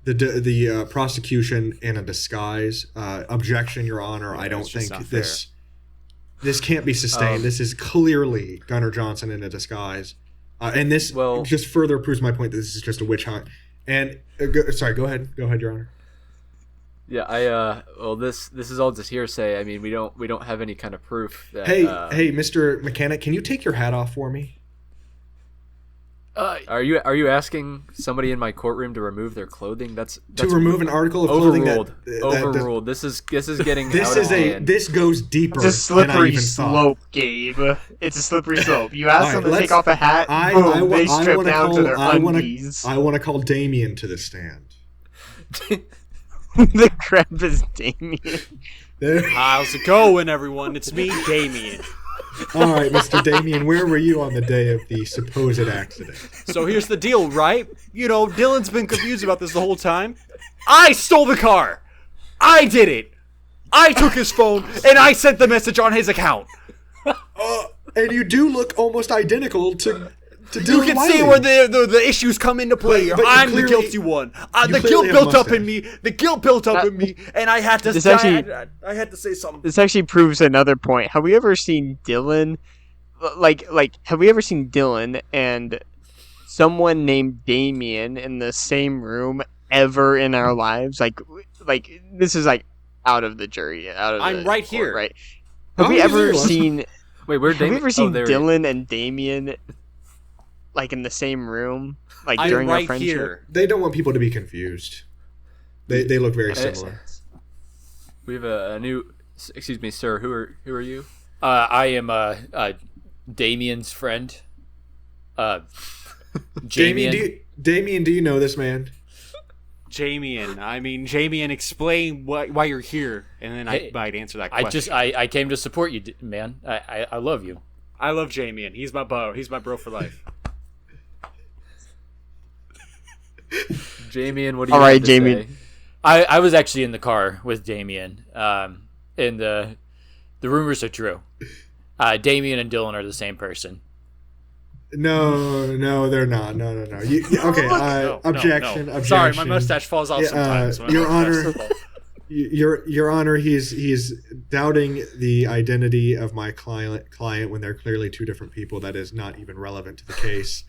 the prosecution in a disguise. Objection, Your Honor. I don't it's just think not this can't be sustained. This is clearly Gunnar Johnson in a disguise, and this just further proves my point that this is just a witch hunt. And go ahead, Your Honor. Yeah, this is all just hearsay. I mean, we don't have any kind of proof that. Hey, Mr. Mechanic, can you take your hat off for me? Are you asking somebody in my courtroom to remove their clothing? That's to remove an article of clothing overruled. This is getting this out is of a hand. this goes deeper. It's a than I slippery even slope, thought. Gabe. It's a slippery slope. You ask them to Alright, take off a hat, they strip down to their undies. I want to call Damien to the stand. The crap is Damien. How's it going, everyone? It's me, Damien. All right, Mr. Damien, where were you on the day of the supposed accident? So here's the deal, right? You know, Dylan's been confused about this the whole time. I stole the car. I did it. I took his phone, and I sent the message on his account. And you do look almost identical to Dylan You can Wiley. see where the issues come into play. But you I'm clearly- the guilty one. you The clearly guilt have built a up in me. The guilt built up in me, and I had to. This actually- I had to say something. This actually proves another point. Have we ever seen Dylan? Like, have we ever seen Dylan and someone named Damien in the same room ever in our lives? Like this is like out of the jury, out of. I'm the right court, here. right? Have Oh, we yeah, ever there was. seen? Wait, where Have we ever seen there he is. Dylan and Damien like in the same room, like I'm during our right friendship? here. They don't want people to be confused. They look very similar. We have a new. Excuse me, sir. Who are you? I am Damien's friend. Damien, do you know this man? Jamien, explain why you're here, and then Hey, I might answer that question. I came to support you, man. I love you. I love Jamien. He's my bro. He's my bro for life. Damien, what do you All right, have to Damien. say? I was actually in the car with Damien. And the rumors are true. Damien and Dylan are the same person. No, they're not. No. Okay, objection. Sorry, my mustache falls off sometimes. Your Honor, Your Honor, he's doubting the identity of my client when they're clearly two different people. That is not even relevant to the case.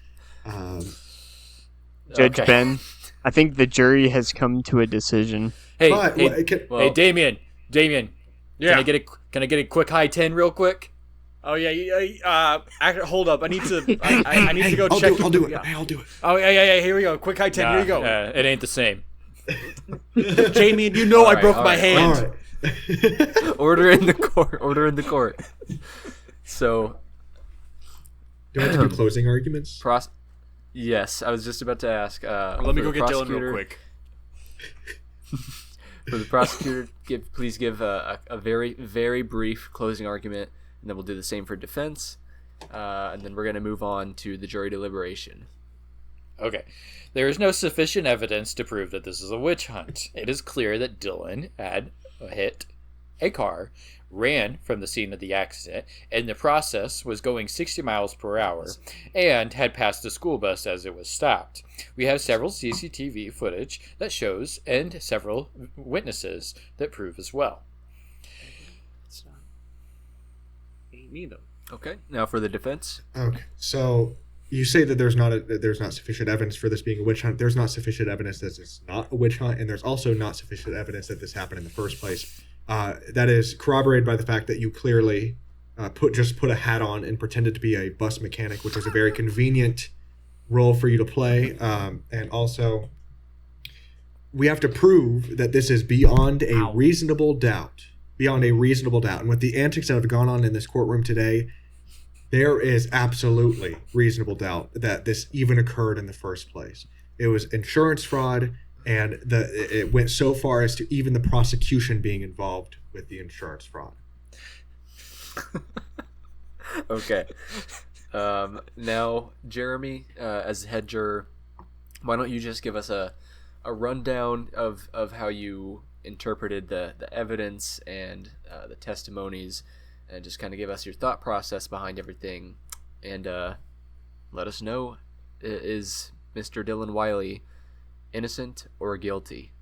Judge Okay. Ben, I think the jury has come to a decision. Hey, But, hey, well, hey, Damien. Yeah. Can I get a quick high 10 real quick? Oh yeah. Hold up. I need to. I need to go I'll check. do it. Yeah. I'll do it. Oh yeah. Here we go. Quick high 10. Here you go. It ain't the same. Jamie, you know I All broke right, my all hand. All right. Order in the court. So, Do I have to do closing arguments? yes, I was just about to ask. Let me for go the get Dylan prosecutor- real quick. For the prosecutor, please give a very, very brief closing argument, and then we'll do the same for defense, and then we're going to move on to the jury deliberation. Okay. There is no sufficient evidence to prove that this is a witch hunt. It is clear that Dylan had hit a car, ran from the scene of the accident, and in the process was going 60 miles per hour, and had passed a school bus as it was stopped. We have several CCTV footage that shows, and several witnesses that prove as well. It's not. Ain't me though. Okay, now for the defense. Okay, so you say that there's not sufficient evidence for this being a witch hunt. There's not sufficient evidence that it's not a witch hunt, and there's also not sufficient evidence that this happened in the first place. That is corroborated by the fact that you clearly put a hat on and pretended to be a bus mechanic, which is a very convenient role for you to play. And also, we have to prove that this is beyond a reasonable doubt. Beyond a reasonable doubt. And with the antics that have gone on in this courtroom today, there is absolutely reasonable doubt that this even occurred in the first place. It was insurance fraud, and it went so far as to even the prosecution being involved with the insurance fraud. Okay. Now, Jeremy, as head juror, why don't you just give us a rundown of how you interpreted the evidence and the testimonies, and just kind of give us your thought process behind everything, and let us know, is Mr. Dylan Wiley innocent or guilty?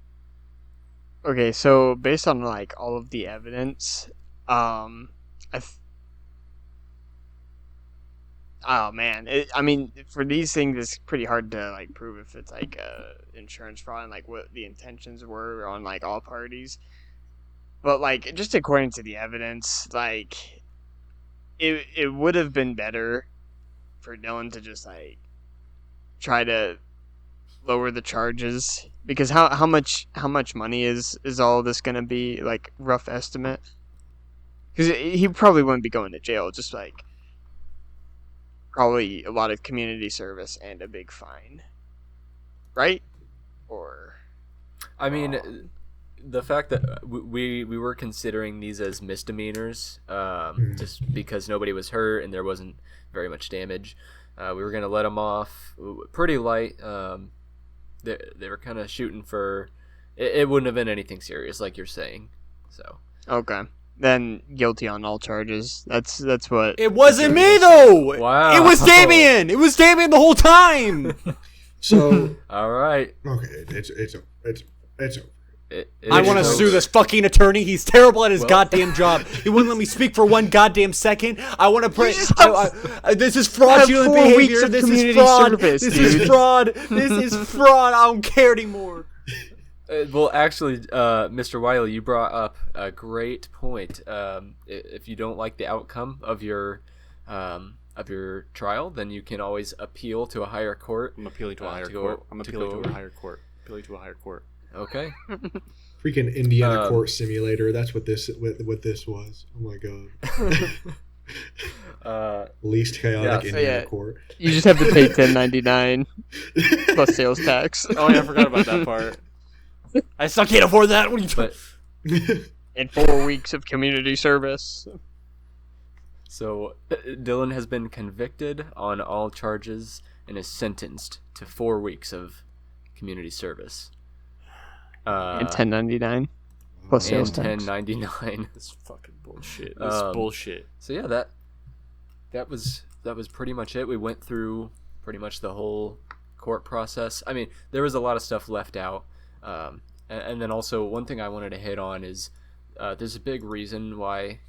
Okay, so based on like all of the evidence, oh man, I mean, for these things, it's pretty hard to like prove if it's like insurance fraud and like what the intentions were on like all parties. But like just according to the evidence, like it would have been better for Dylan to just like try to lower the charges? Because how much money is all this gonna be, like, rough estimate? Because he probably wouldn't be going to jail, just like probably a lot of community service and a big fine, right? Or I mean, the fact that we were considering these as misdemeanors, just because nobody was hurt and there wasn't very much damage, we were gonna let them off pretty light. They were kind of shooting for it wouldn't have been anything serious, like you're saying. So okay, then guilty on all charges. That's what. It wasn't me though. Wow. It was Damien. It was Damien the whole time. So all right. okay, it's over. I want to sue this fucking attorney. He's terrible at his goddamn job. He wouldn't let me speak for one goddamn second. I want to pray. This is fraudulent 4 weeks behavior. of This is community fraud. service, This dude. is fraud. This is fraud. I don't care anymore. Well, actually, Mr. Wiley, you brought up a great point. If you don't like the outcome of your trial, then you can always appeal to a higher court. I'm appealing to a higher to go- court. I'm to appealing go- to a higher court. Appealing to a higher court. Okay. Freaking Indiana Court Simulator. That's what this was. Oh my god. Least chaotic yeah, Indiana yeah. Court. You just have to pay $10.99 plus sales tax Oh yeah, I forgot about that part. I still can't afford that. What are you But and 4 weeks of community service. so Dylan has been convicted on all charges and is sentenced to 4 weeks of community service. And $10.99 plus And sales tax. $10.99. This fucking bullshit. This is bullshit. So yeah, that was pretty much it. We went through pretty much the whole court process. I mean, there was a lot of stuff left out. And then also one thing I wanted to hit on is there's a big reason why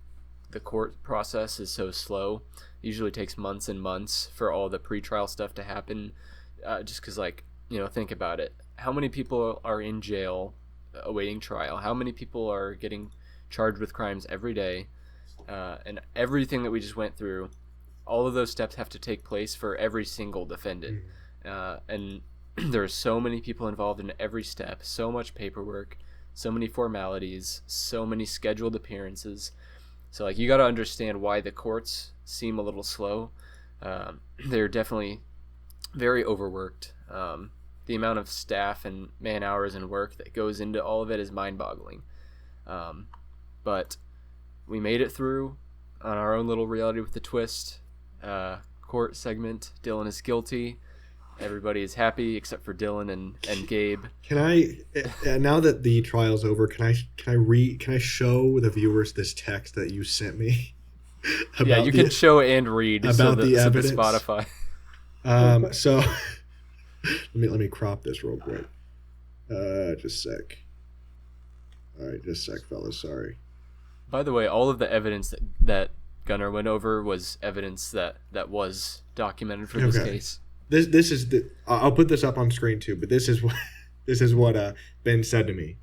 the court process is so slow. It usually takes months and months for all the pretrial stuff to happen. Just because, like, think about it. How many people are in jail awaiting trial? How many people are getting charged with crimes every day? And everything that we just went through, all of those steps have to take place for every single defendant. And there are so many people involved in every step, so much paperwork, so many formalities, so many scheduled appearances. So, like, you got to understand why the courts seem a little slow. They're definitely very overworked. The amount of staff and man hours and work that goes into all of it is mind-boggling. But we made it through on our own little reality with the twist court segment. Dylan is guilty. Everybody is happy except for Dylan and Gabe. Can I now that the trial's over, can I show the viewers this text that you sent me? Yeah, you can show and read about the evidence. Spotify. So let me crop this real quick. Just a sec. All right, just a sec, fellas. Sorry. By the way, all of the evidence that Gunnar went over was evidence that was documented for this case. This is I'll put this up on screen too, but this is what Ben said to me.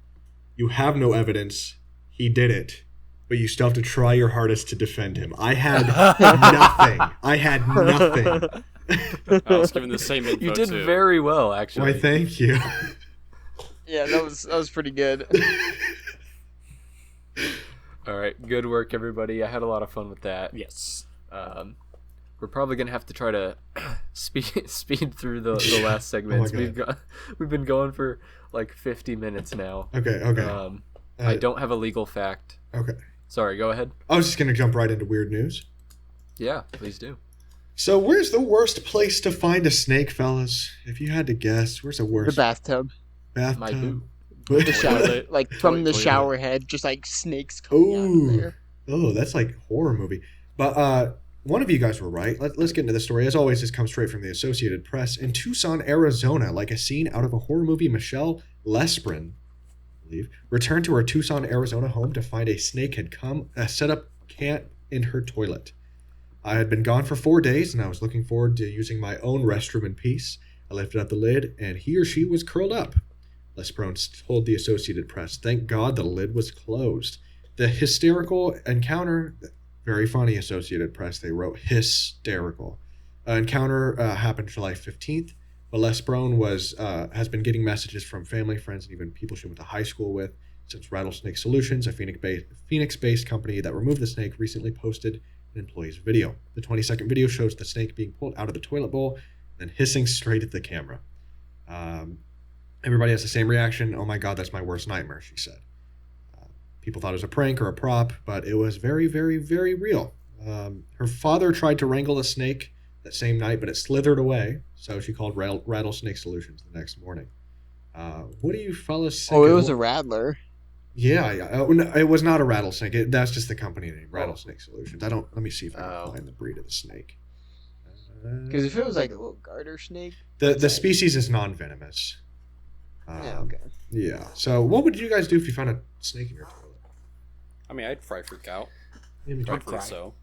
You have no evidence. He did it, but you still have to try your hardest to defend him. I had nothing. I was given the same info You did too. very well, actually. Why, thank you. Yeah, that was pretty good. All right, good work, everybody. I had a lot of fun with that. Yes. We're probably gonna have to try to speed through the last segments. Oh my God. We've been going for like 50 minutes now. Okay. I don't have a legal fact. Okay. Sorry, go ahead. I was just gonna jump right into weird news. Yeah, please do. So, where's the worst place to find a snake, fellas? If you had to guess, where's the The worst? bathtub. Bathtub. My boot. The shower. Toilet. Like, from the Toilet. shower head, just like snakes coming out of there. Oh, that's like horror movie. But one of you guys were right. Let's get into the story. As always, this comes straight from the Associated Press. In Tucson, Arizona, like a scene out of a horror movie, Michelle Lesprin, I believe, returned to her Tucson, Arizona home to find a snake had set up camp in her toilet. I had been gone for 4 days, and I was looking forward to using my own restroom in peace. I lifted up the lid, and he or she was curled up. Lesbrone told the Associated Press, "Thank God the lid was closed." The hysterical encounter, very funny, Associated Press, they wrote hysterical. Encounter happened July 15th But Les Brown has been getting messages from family, friends, and even people she went to high school with since Rattlesnake Solutions, a Phoenix-based company that removed the snake, recently posted an employee's video. The 20-second video shows the snake being pulled out of the toilet bowl and hissing straight at the camera. Everybody has the same reaction. Oh my God, that's my worst nightmare, she said. People thought it was a prank or a prop, but it was very, very, very real. Her father tried to wrangle the snake that same night, but it slithered away, so she called Rattlesnake Solutions the next morning. What do you fellas think? Oh, it was a rattler. Yeah. Oh, no, it was not a rattlesnake. That's just the company name, Rattlesnake Solutions. Let me see if I can find the breed of the snake. Because if it was like a little garter snake. The species is non-venomous. Yeah, okay. Yeah. So what would you guys do if you found a snake in your toilet? I mean, I'd freak out. I'd Rightfully so.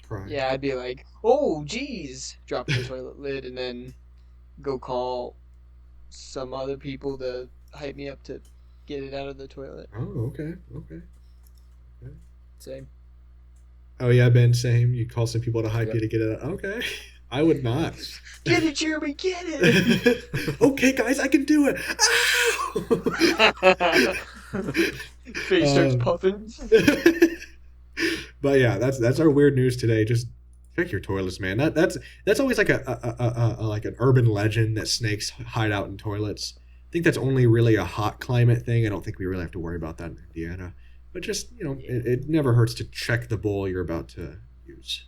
cry. Yeah, I'd be like, oh, geez. Drop the toilet lid and then go call some other people to hype me up to get it out of the toilet. Oh, okay. Same. Oh, yeah, Ben, same. You call some people to hype you to get it out. Okay. I would not. Get it, Jeremy, get it! Okay, guys, I can do it. Ow! Face starts puffing. But yeah, that's our weird news today. Just check your toilets, man. That's always like like an urban legend that snakes hide out in toilets. I think that's only really a hot climate thing. I don't think we really have to worry about that in Indiana. But just, it never hurts to check the bowl you're about to use.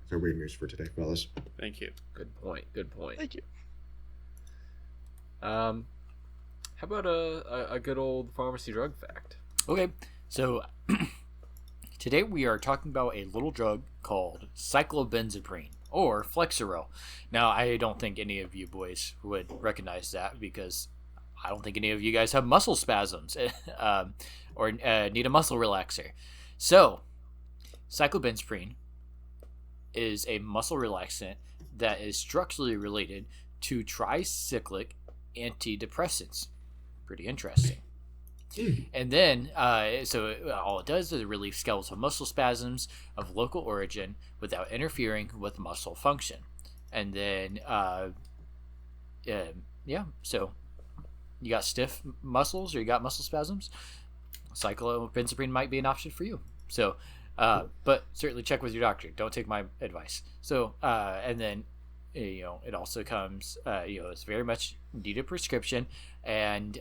That's our weird news for today, fellas. Thank you. Good point. Thank you. How about a good old pharmacy drug fact? Okay, so today we are talking about a little drug called cyclobenzaprine, or Flexeril. Now, I don't think any of you boys would recognize that because I don't think any of you guys have muscle spasms or need a muscle relaxer. So, cyclobenzaprine is a muscle relaxant that is structurally related to tricyclic antidepressants. Pretty interesting. And then, so all it does is relieve skeletal muscle spasms of local origin without interfering with muscle function. And then, so you got stiff muscles or you got muscle spasms, cyclobenzaprine might be an option for you. So, but certainly check with your doctor. Don't take my advice. So, and then, it also comes, it's very much needed prescription, and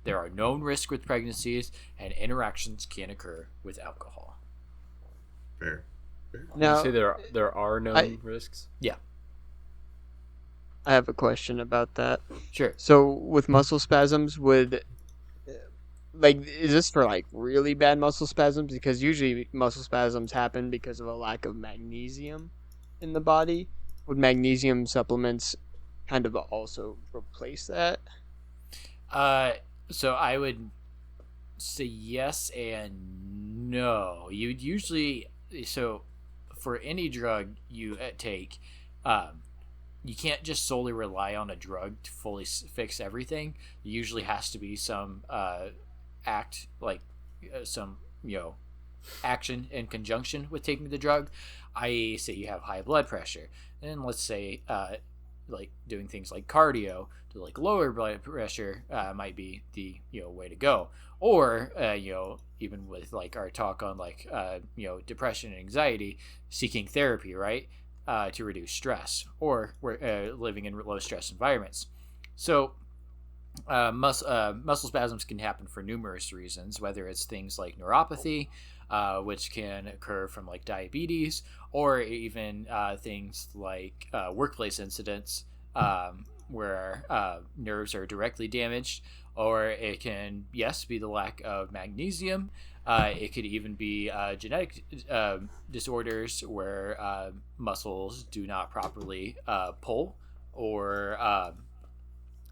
there are known risks with pregnancies, and interactions can occur with alcohol. Fair. Now, you say there are known risks? Yeah. I have a question about that. Sure. So, with muscle spasms, is this for really bad muscle spasms? Because usually muscle spasms happen because of a lack of magnesium in the body. Would magnesium supplements kind of also replace that? So I would say yes and no. You'd usually, so for any drug you take, you can't just solely rely on a drug to fully fix everything. There usually has to be some action in conjunction with taking the drug. I say you have high blood pressure, and let's say doing things like cardio to lower blood pressure might be the way to go. Or even with our talk on depression and anxiety, seeking therapy, right, to reduce stress, or we're living in low stress environments. So muscle spasms can happen for numerous reasons, whether it's things like neuropathy, which can occur from diabetes, or even things like workplace incidents where nerves are directly damaged, or it can, be the lack of magnesium. It could even be genetic disorders where muscles do not properly pull, or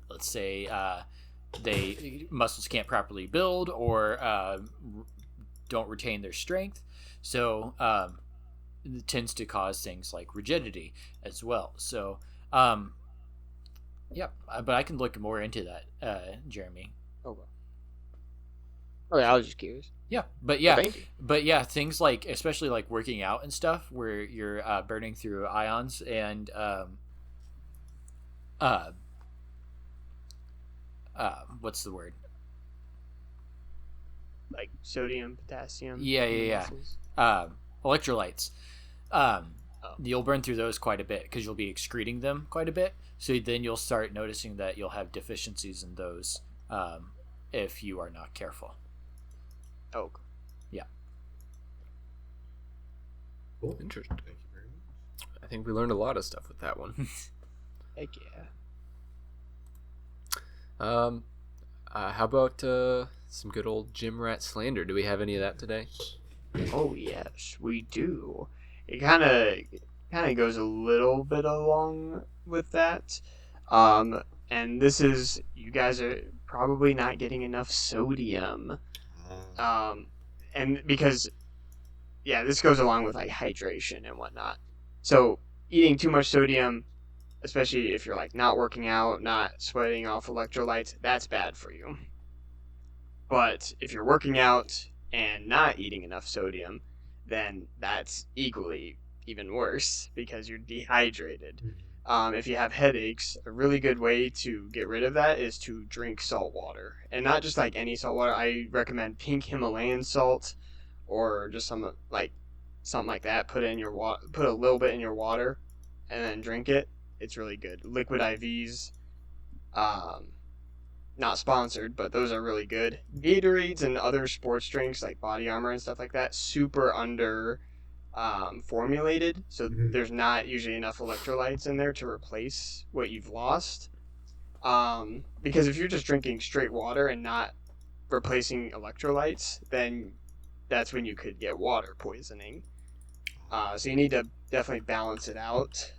let's say muscles can't properly build, or don't retain their strength. So it tends to cause things like rigidity as well. So but I can look more into that, Jeremy. Okay, I was just curious. Things like, especially working out and stuff, where you're burning through ions and what's the word? Like sodium, potassium. Yeah. Electrolytes. You'll burn through those quite a bit because you'll be excreting them quite a bit. So then you'll start noticing that you'll have deficiencies in those if you are not careful. Oh. Yeah. Cool. Interesting. Thank you very much. I think we learned a lot of stuff with that one. Heck yeah. How about some good old gym rat slander? Do we have any of that today? Oh yes, we do. It kind of goes a little bit along with that. And this is, you guys are probably not getting enough sodium. And because, yeah, this goes along with like hydration and whatnot. So eating too much sodium, especially if you're like not working out, not sweating off electrolytes, that's bad for you. But if you're working out and not eating enough sodium, then that's equally even worse because you're dehydrated. If you have headaches, a really good way to get rid of that is to drink salt water. And not just like any salt water. I recommend pink Himalayan salt or just something like that. Put it in your put a little bit in your water and then drink it. It's really good. Liquid IVs, not sponsored, but those are really good. Gatorades and other sports drinks like Body Armor and stuff like that, super under formulated, so there's not usually enough electrolytes in there to replace what you've lost. Because if you're just drinking straight water and not replacing electrolytes, then that's when you could get water poisoning. So you need to definitely balance it out.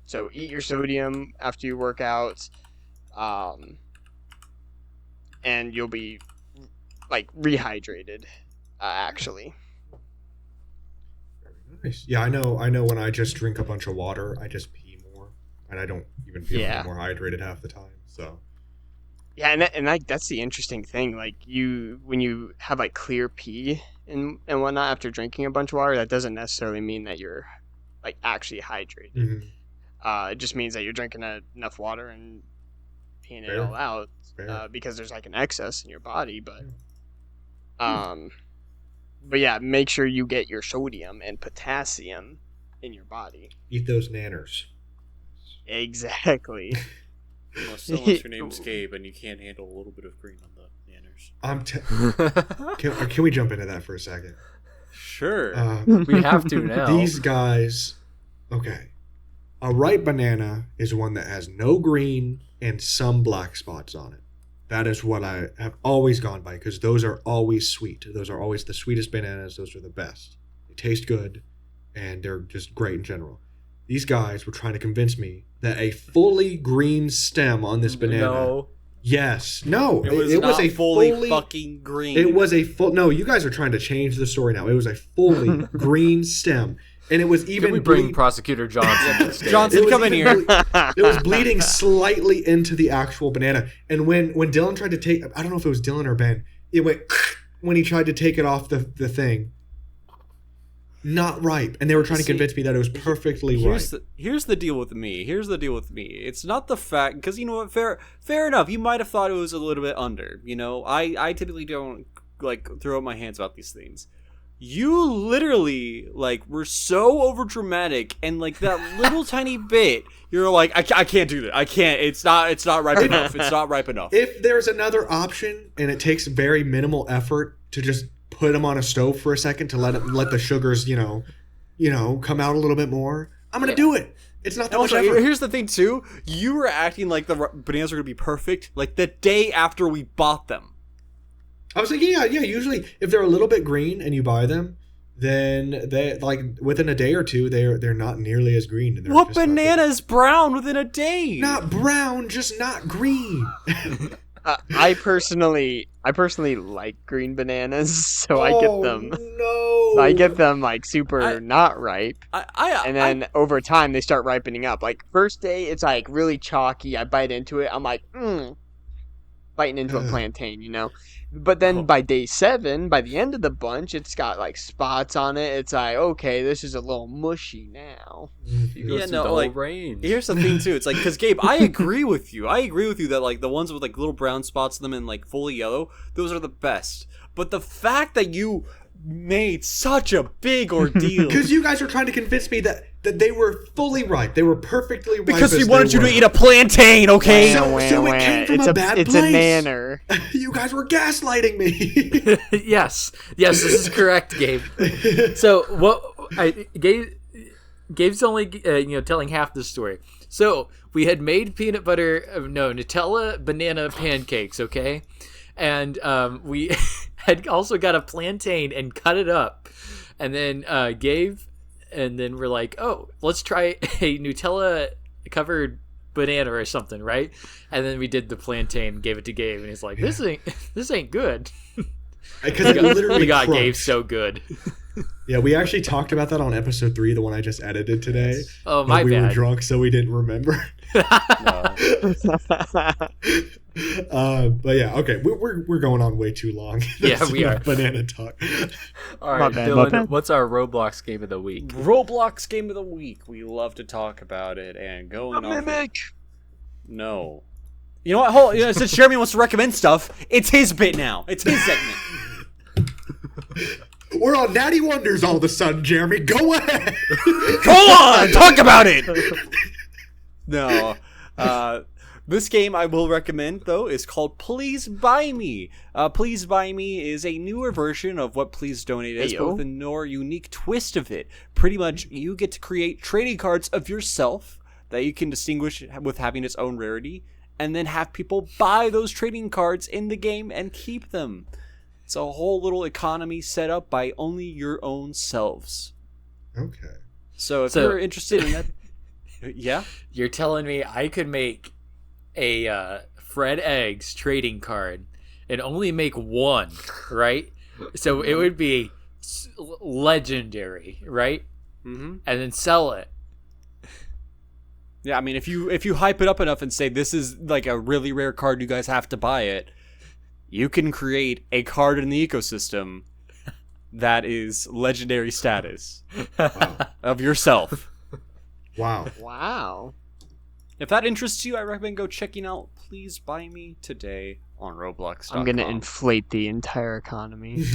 So eat your sodium after you work out, and you'll be like rehydrated, actually. Nice. Yeah, I know when I just drink a bunch of water, I just pee more, and I don't even feel any more hydrated half the time. So yeah, and like that's the interesting thing. Like when you have like clear pee and whatnot after drinking a bunch of water, that doesn't necessarily mean that you're like actually hydrated. It just means that you're drinking enough water and peeing it all out because there's like an excess in your body. But yeah, make sure you get your sodium and potassium in your body. Eat those nanners. Exactly. Unless your name's Gabe and you can't handle a little bit of green on the nanners. Can we jump into that for a second? Sure. We have to now. These guys, okay. A ripe banana is one that has no green and some black spots on it. That is what I have always gone by because those are always sweet. Those are always the sweetest bananas. Those are the best. They taste good, and they're just great in general. These guys were trying to convince me that a fully green stem on this banana. No. Yes. No. It was a fully fucking green. It was a full. No, you guys are trying to change the story now. It was a fully green stem. And it was even. Can we bring Prosecutor Johnson? Johnson, come in here. It was bleeding slightly into the actual banana. And when Dylan tried to take, I don't know if it was Dylan or Ben, it went when he tried to take it off the thing. Not ripe. And they were trying to convince me that it was perfectly ripe. Here's the deal with me. It's not the fact, because you know what, fair enough. You might have thought it was a little bit under. You know, I typically don't like throw up my hands about these things. You literally, like, were so over dramatic, and like that little tiny bit, you're like, I can't do that. I can't. It's not ripe enough. It's not ripe enough. If there's another option, and it takes very minimal effort to just put them on a stove for a second to let the sugars, you know, come out a little bit more, I'm gonna do it. It's not that much effort. Here's the thing too. You were acting like the bananas are gonna be perfect, like the day after we bought them. I was thinking, yeah. Usually, if they're a little bit green and you buy them, then they like within a day or two, they're not nearly as green. And what banana is brown within a day? Not brown, just not green. I personally like green bananas, so I get them. No, I get them like super not ripe, and then over time they start ripening up. Like first day, it's like really chalky. I bite into it, I'm like, biting into a plantain, you know. But then by day 7, by the end of the bunch, it's got like spots on it. It's like, okay, this is a little mushy now. He goes through the whole range. Here's the thing too. It's like, because Gabe, I agree with you. I agree with you that like the ones with like little brown spots on them and like fully yellow, those are the best. But the fact that you made such a big ordeal because you guys are trying to convince me that they were fully ripe, they were perfectly ripe, because we wanted you to eat a plantain, okay? So it came from a bad it's place. a nanner. You guys were gaslighting me. Yes, this is correct, Gabe. So Gabe's only telling half the story. So we had made Nutella banana pancakes, okay, and we had also got a plantain and cut it up, and then and then we're like, oh, let's try a Nutella covered banana or something, right? And then we did the plantain, gave it to Gabe, and he's like, this ain't good. Because it literally we got crunched. Gabe so good. Yeah, we actually talked about that on episode 3, the one I just edited today. Oh, my we bad. were drunk, so we didn't remember. But yeah, okay, we're going on way too long. Yeah, we are. Banana talk. All right, My bad, Dylan, what's our Roblox game of the week? Roblox game of the week. We love to talk about it and going on. No. You know what? Hold. Since Jeremy wants to recommend stuff, it's his bit now. It's his segment. We're on Natty Wonders all of a sudden, Jeremy. Go ahead. Go on, talk about it. No. This game I will recommend, though, is called Please Buy Me. Please Buy Me is a newer version of what Please Donate is, but with a more unique twist of it. Pretty much, you get to create trading cards of yourself that you can distinguish with having its own rarity, and then have people buy those trading cards in the game and keep them. It's a whole little economy set up by only your own selves. Okay. So if you're interested in that... Yeah? You're telling me I could make a Fred Eggs trading card and only make one, right? So it would be legendary, right? Mm-hmm. And then sell it. Yeah, I mean, if you hype it up enough and say this is like a really rare card, you guys have to buy it, you can create a card in the ecosystem that is legendary status of yourself. Wow. If that interests you, I recommend go checking out Please Buy Me today on Roblox.com. I'm gonna inflate the entire economy. with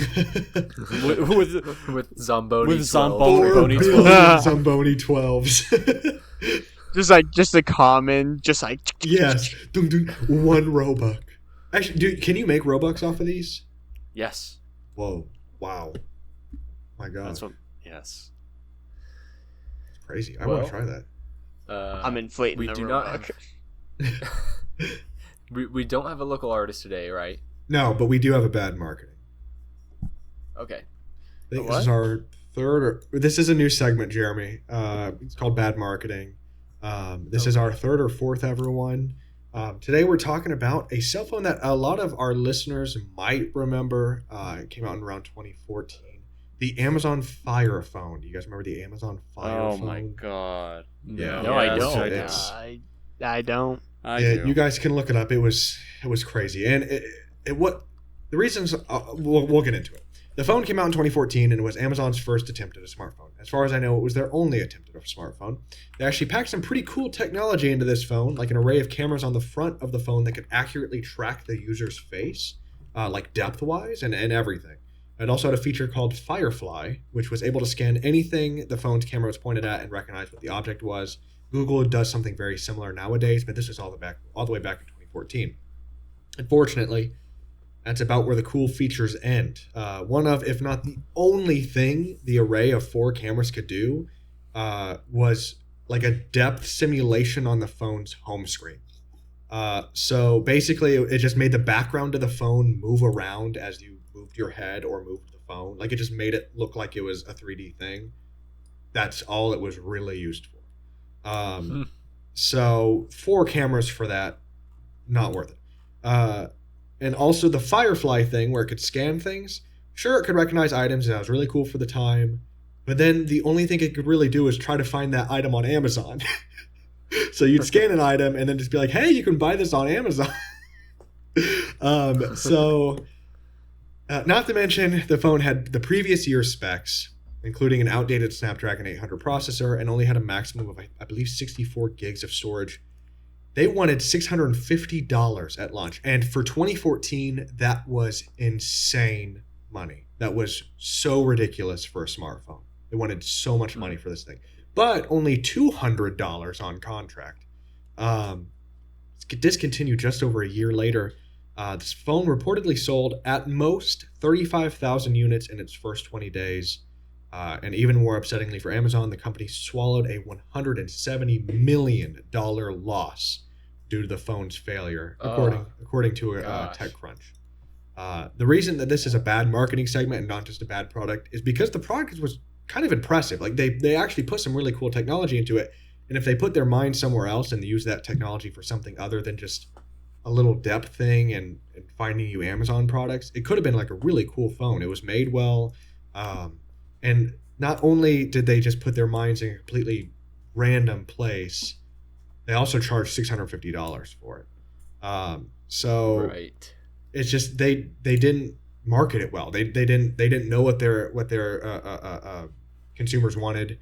Zamboni. With 12. Zamboni 12. Zamboni 12s. just a common, Yes. Dun, dun, 1 Robux. Actually, dude, can you make Robux off of these? Yes. Whoa. Wow. My God. That's what. Yes. It's crazy. I want to try that. I'm inflating we the do Robux. not have, we don't have a local artist today, right? No, but we do have a bad marketing. Okay. I think this is our this is a new segment, Jeremy. It's called Bad Marketing. This is our 3rd or 4th ever one. Today we're talking about a cell phone that a lot of our listeners might remember. It came out in around 2014. The Amazon Fire Phone. Do you guys remember the Amazon Fire Phone? Oh my God. Yeah. No, I Yes, don't. I don't. I Yeah, do. you guys can look it up. It was crazy, and the reasons we'll get into it. The phone came out in 2014, and it was Amazon's first attempt at a smartphone. As far as I know, it was their only attempt at a smartphone. They actually packed some pretty cool technology into this phone, like an array of cameras on the front of the phone that could accurately track the user's face, like depth-wise and everything. It also had a feature called Firefly, which was able to scan anything the phone's camera was pointed at and recognize what the object was. Google does something very similar nowadays, but this was all the way back in 2014. Unfortunately, that's about where the cool features end. One of, if not the only thing the array of 4 cameras could do was like a depth simulation on the phone's home screen. So basically, it just made the background of the phone move around as you moved your head or moved the phone. Like, it just made it look like it was a 3D thing. That's all it was really used for. So 4 cameras for that, not worth it. And also the Firefly thing where it could scan things. Sure, it could recognize items, and that was really cool for the time. But then the only thing it could really do is try to find that item on Amazon. So you'd scan an item and then just be like, hey, you can buy this on Amazon. So, not to mention, the phone had the previous year's specs, including an outdated Snapdragon 800 processor, and only had a maximum of, I believe, 64 gigs of storage. They wanted $650 at launch. And for 2014, that was insane money. That was so ridiculous for a smartphone. They wanted so much money for this thing. But only $200 on contract. Discontinued just over a year later. This phone reportedly sold at most 35,000 units in its first 20 days. And even more upsettingly for Amazon, the company swallowed a $170 million loss due to the phone's failure, according to TechCrunch. The reason that this is a bad marketing segment and not just a bad product is because the product was kind of impressive. Like they actually put some really cool technology into it. And if they put their mind somewhere else and use that technology for something other than just a little depth thing and finding you Amazon products, it could have been like a really cool phone. It was made well. And not only did they just put their minds in a completely random place, they also charged $650 for it. So Right. it's just they didn't market it well. They didn't know what their consumers wanted.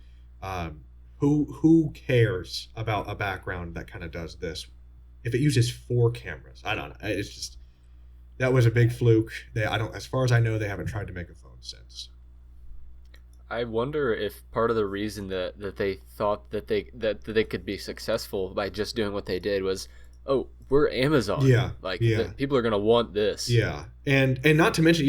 Who cares about a background that kind of does this? If it uses 4 cameras, I don't know. It's just that was a big fluke. As far as I know, they haven't tried to make a phone since. I wonder if part of the reason that they thought that they could be successful by just doing what they did was, oh, we're Amazon. Yeah, people are gonna want this. Yeah, and not to mention,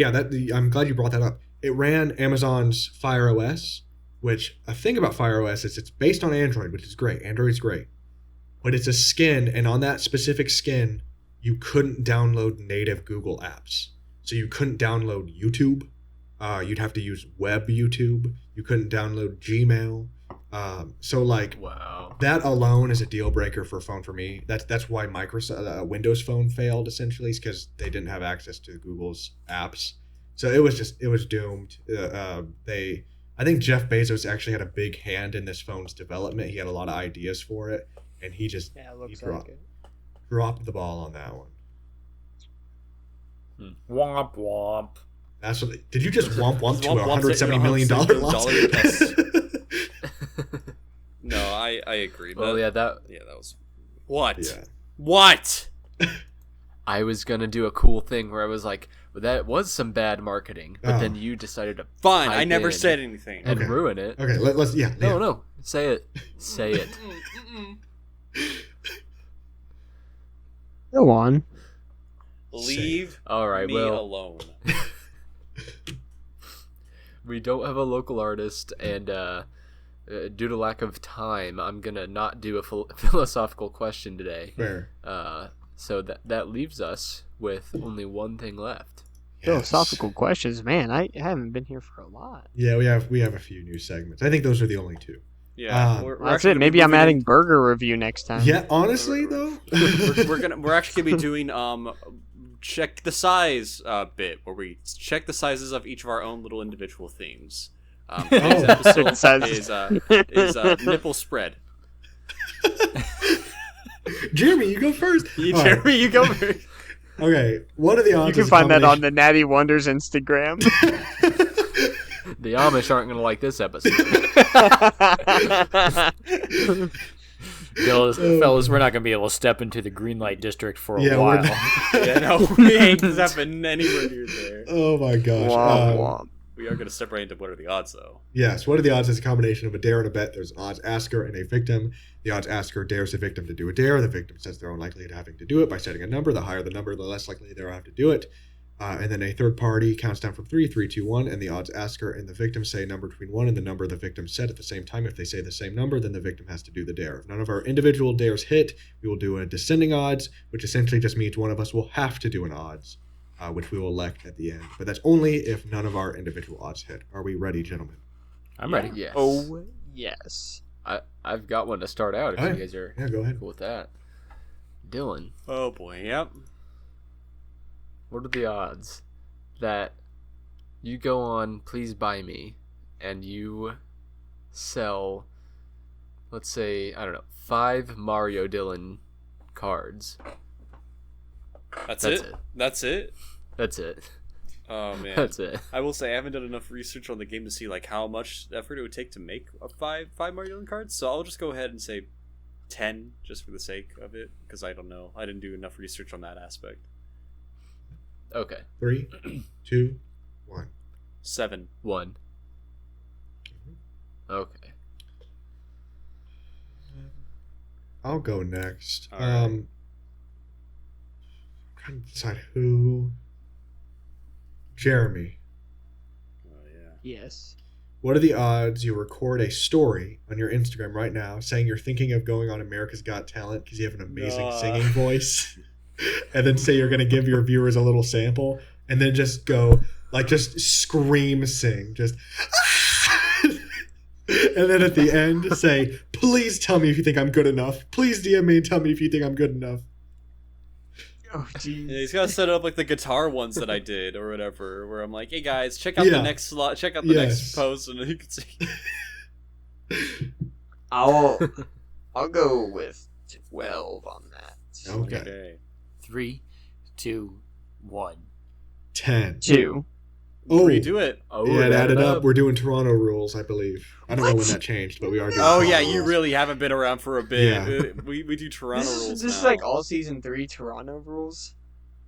I'm glad you brought that up. It ran Amazon's Fire OS, which a thing about Fire OS is it's based on Android, which is great. Android's great, but it's a skin, and on that specific skin, you couldn't download native Google apps. So you couldn't download YouTube. You'd have to use web YouTube. You couldn't download Gmail. Wow. That alone is a deal breaker for a phone for me. That's why Microsoft Windows Phone failed essentially, is because they didn't have access to Google's apps. So it was doomed. I think Jeff Bezos actually had a big hand in this phone's development. He had a lot of ideas for it, and he dropped the ball on that one. Womp womp. That's what. Did you just womp to a Womp $170 million loss? No, I agree. Well, that was what? Yeah. What? I was gonna do a cool thing where I was like, well, that was some bad marketing, but then you decided to Fine, pipe I never in said anything. and Okay. ruin it. Okay, let's No, say it. Say it. Go on. Leave All right, me well, alone. we don't have a local artist, and due to lack of time, I'm gonna not do a philosophical question today. Fair. So that leaves us with only one thing left. Philosophical questions, man. I haven't been here for a lot. Yeah, we have a few new segments. I think those are the only 2. Yeah, Well, That's actually it. gonna Maybe be I'm moving adding burger review next time. Yeah, honestly though. we're actually gonna be doing check the size bit where we check the sizes of each of our own little individual themes. Today's episode Sizes. is nipple spread. Jeremy, you go first. Jeremy, you go first. Okay, what are the odds? You can find that on the Natty Wonders Instagram. The Amish aren't gonna like this episode. Fellas, we're not going to be able to step into the green light district for a while. Yeah, no, we ain't stepping anywhere near there. Oh my gosh. Womp womp. We are going to separate into what are the odds, though. Yes, what are the odds is a combination of a dare and a bet. There's an odds asker and a victim. The odds asker dares the victim to do a dare. The victim sets their own likelihood of having to do it by setting a number. The higher the number, the less likely they'll have to do it. And then a third party counts down from 3, 3, 2, 1, and the odds asker and the victim say a number between 1 and the number the victim said at the same time. If they say the same number, then the victim has to do the dare. If none of our individual dares hit, we will do a descending odds, which essentially just means one of us will have to do an odds, which we will elect at the end. But that's only if none of our individual odds hit. Are we ready, gentlemen? I'm ready. Yes. Oh, yes. I've got one to start out if All you right. guys are Yeah, go ahead. cool with that. Dylan, Oh, boy, yep. what are the odds that you go on Please Buy Me and you sell, let's say, I don't know, 5 Mario Dylan cards, That's it? That's it? That's it. Oh man, That's it. I will say I haven't done enough research on the game to see like how much effort it would take to make a five Mario Dylan cards. So I'll just go ahead and say 10, just for the sake of it, because I don't know. I didn't do enough research on that aspect. Okay. 3, 2, 1. 7. 1. Okay. I'll go next. All right. I'm trying to decide who. Jeremy, Oh yeah. Yes. what are the odds you record a story on your Instagram right now saying you're thinking of going on America's Got Talent because you have an amazing Nah. singing voice, and then say you're going to give your viewers a little sample, and then just go like just scream sing just. And then at the end say, please tell me if you think I'm good enough. Please DM me and tell me if you think I'm good enough. Oh, jeez. Yeah, he's got to set up like the guitar ones that I did or whatever, where I'm like, hey guys, check out Yeah. the next slot, check out the Yes. next post, and you can see. I'll go with 12 on that. Okay. Okay. 3, 2, 1. 10. 2. Oh, Redo it. Oh, yeah, it added up. We're doing Toronto rules, I believe. I don't know when What? that changed, but we are doing Oh Toronto yeah, you rules. really haven't been around for a bit. Yeah. We do Toronto This rules is now. like all season 3 Toronto rules.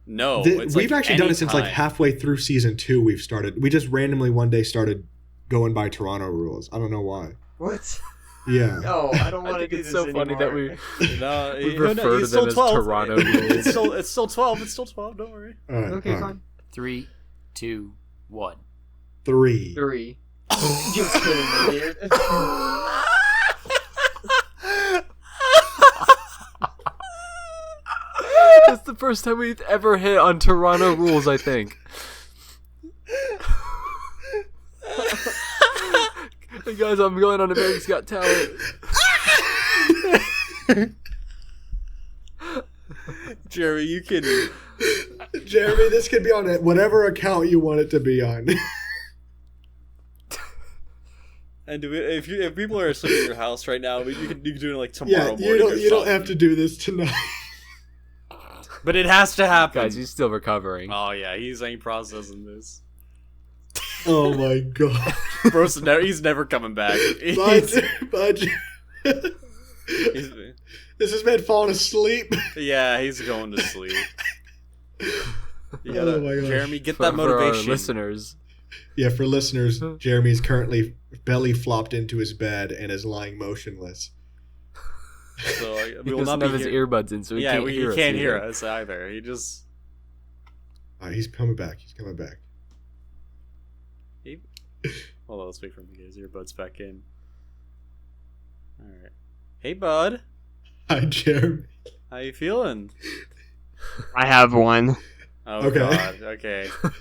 No, it's We've like actually done it since like anytime. halfway through season 2. We've started. We just randomly one day started going by Toronto rules. I don't know why. What? Yeah. No, I don't I want to think do it's this so funny that anymore. No, We no, refer to it's still them as 12. Toronto rules. It's still 12. It's still 12. Don't worry. All right. Okay, all right. fine. 3, 2, 1. 3. 3. Just kidding, idiot. That's the first time we've ever hit on Toronto rules, I think. Hey guys, I'm going on America's Got Talent. Jerry, you can. Jeremy, this could be on whatever account you want it to be on. And if people are asleep at your house right now, you can do it like tomorrow Yeah, morning. you or don't something. have to do this tonight. But it has to happen. Guys, he's still recovering. Oh yeah, he's ain't processing this. Oh my god. Bro's he's never coming back. Bud, He's- is this man falling asleep? yeah, he's going to sleep. You Oh my gosh. Jeremy, get For that our motivation. listeners. Yeah, for listeners, Jeremy's currently belly flopped into his bed and is lying motionless. So He we will doesn't not have be his here. earbuds in, so he Yeah, can't he hear us. can't hear either. us either. He just. He's coming back. He's coming back. Hold on, let's wait for him to get his earbuds back in. All right. Hey, bud. Hi, Jeremy. How you feeling? I have one. Oh Okay. God. Okay. I'd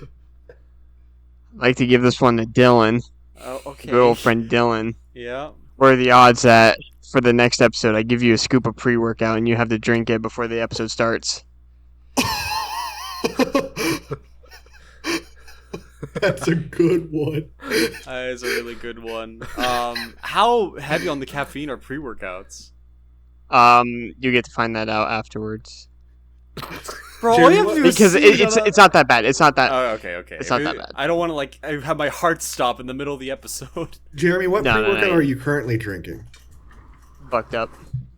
like to give this one to Dylan, Oh, okay. good old friend Dylan. Yeah. What are the odds that for the next episode I give you a scoop of pre-workout and you have to drink it before the episode starts? That's a good one. That is a really good one. How heavy on the caffeine are pre-workouts? You get to find that out afterwards. Bro, Jeremy, all you have to what- do is Because see it's not that bad. It's not that. Oh, okay. It's not that bad. I don't want to like have my heart stop in the middle of the episode. Jeremy, what No, no, pre-workout no. are you currently drinking? Fucked up.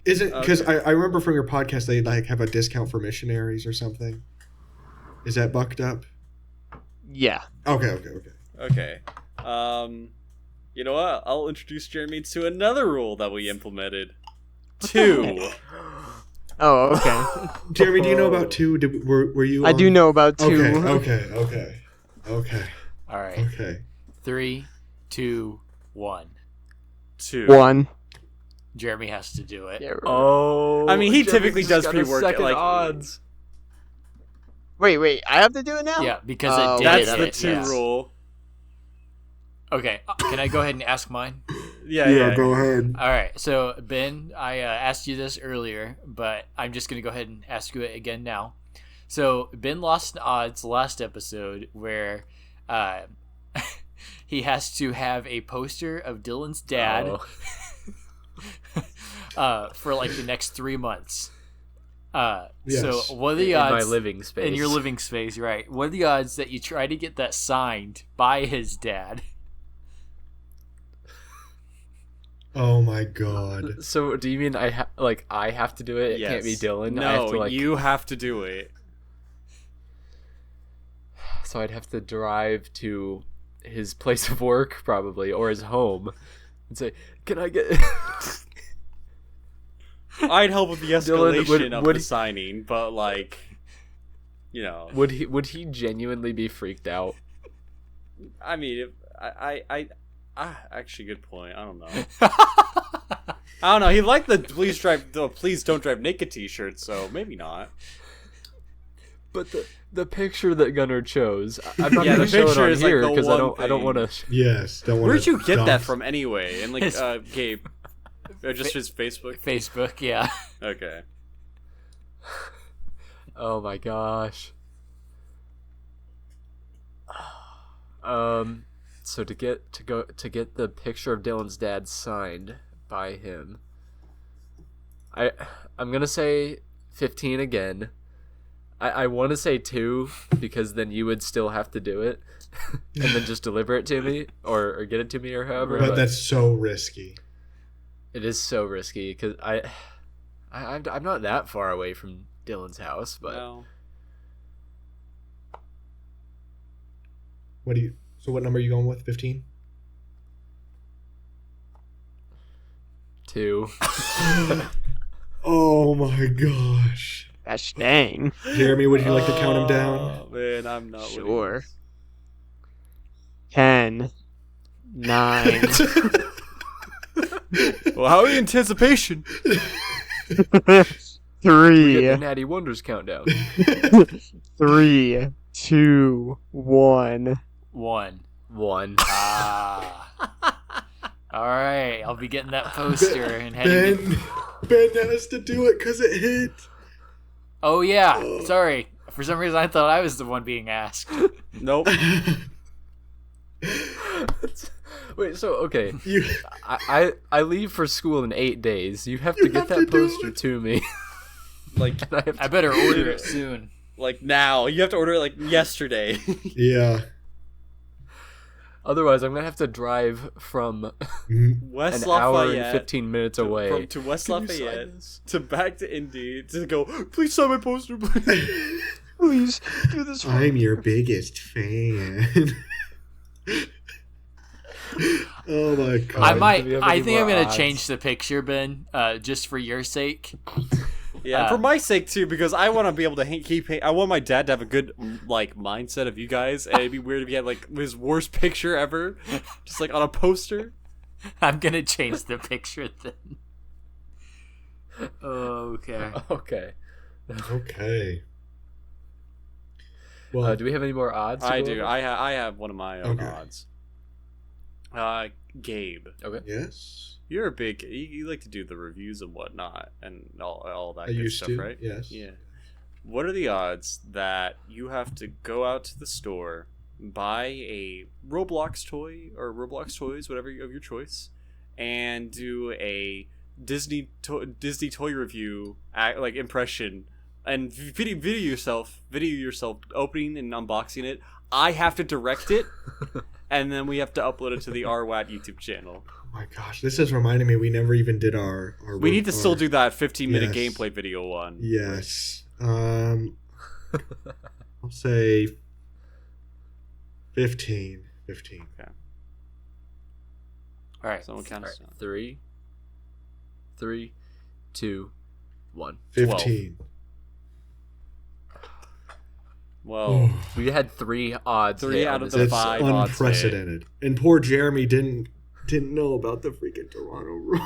Is it because Okay. I remember from your podcast they like have a discount for missionaries or something? Is that bucked up? Yeah. Okay. Okay. You know what? I'll introduce Jeremy to another rule that we implemented. 2. Oh, okay. Jeremy, do you know about 2? Were you? I do on- know about 2. Okay. All right. Okay. 3, 2, 1. 2. 1. Jeremy has to do it. Yeah, right. Oh. I mean, he Jeremy typically just does got a pre-workout, second like- odds. Wait. I have to do it now? Yeah, because Oh, it did That's it. the 2 yeah. rule. Okay, can I go ahead and ask mine? Yeah. Go ahead. All right, so Ben, I asked you this earlier, but I'm just going to go ahead and ask you it again now. So Ben lost in odds last episode where he has to have a poster of Dylan's dad Oh. for like the next 3 months. Yes. So what are the in my odds living space. in your living space, right? What are the odds that you try to get that signed by his dad? Oh my god. So do you mean I have to do it? It can't be Yes. Dylan. I have No, to, like... you have to do it. So I'd have to drive to his place of work, probably, or his home, and say, "Can I get?" I'd help with the Dylan, escalation of would the he- signing, but like, you know, Would he genuinely be freaked out? I mean, if actually, good point. I don't know. I don't know. He liked the please don't drive naked T-shirt, so maybe not. But the picture that Gunnar chose, I'm not Yeah, gonna the show it picture on is, like, here the because I one don't thing. want to. Yes. Don't want. Where'd you get that from anyway? And like, His- Gabe, or just his Facebook? Facebook, yeah. Okay. Oh my gosh. So to get the picture of Dylan's dad signed by him, I'm gonna say 15 again. I want to say 2 because then you would still have to do it and then just deliver it to me or get it to me or however. But that's so risky. It is so risky because I'm not that far away from Dylan's house, but No. So what number are you going with? 15? 2. Oh my gosh. Gosh dang. Jeremy, would you like to count him down? Oh, man, I'm not. Sure. 10, 9, Well, how are you anticipation? 3, Natty Wonders countdown. 3, 2, 1. 1. 1. All right, I'll be getting that poster and heading. Ben has to do it because it hit. Oh yeah, sorry. For some reason, I thought I was the one being asked. Nope. Wait, so okay, You, I leave for school in 8 days. You have to get have to that do poster it. to me. Like, And I have I to, better order it soon. like now. You have to order it like yesterday. yeah. otherwise, I'm gonna have to drive from West an hour and Lafayette 15 minutes away. to West Can you sign Lafayette this? to back to Indy to go. Please sign my poster, please. Please do this for me. I'm your biggest fan. Oh my god. I do might. we have I any think I'm more gonna odds? change the picture, Ben, just for your sake. Yeah, for my sake too, because I want to be able to I want my dad to have a good like mindset of you guys, and it'd be weird if he had like his worst picture ever, just like on a poster. I'm gonna change the picture then. Okay. Okay. Okay. Well, Do we have any more odds? to I go do. over? I have one of my own Okay. odds. Gabe, Okay. yes. you're a big. You like to do the reviews and whatnot, and all that I good used stuff, to. right? Yes. Yeah. What are the odds that you have to go out to the store, buy a Roblox toy or Roblox toys, whatever of your choice, and do a Disney toy review, like impression, and video yourself opening and unboxing it? I have to direct it, and then we have to upload it to the RWAT YouTube channel. Oh my gosh, this is reminding me we never even did our We need to still do that 15-minute Yes. gameplay video one. Yes. I'll say 15. 15. All right. Someone count All us right. down. 3, 2, 1. 15. Well, We had 3 odds. 3 hit out on of this the That's five odds unprecedented. And poor Jeremy didn't know about the freaking Toronto rules.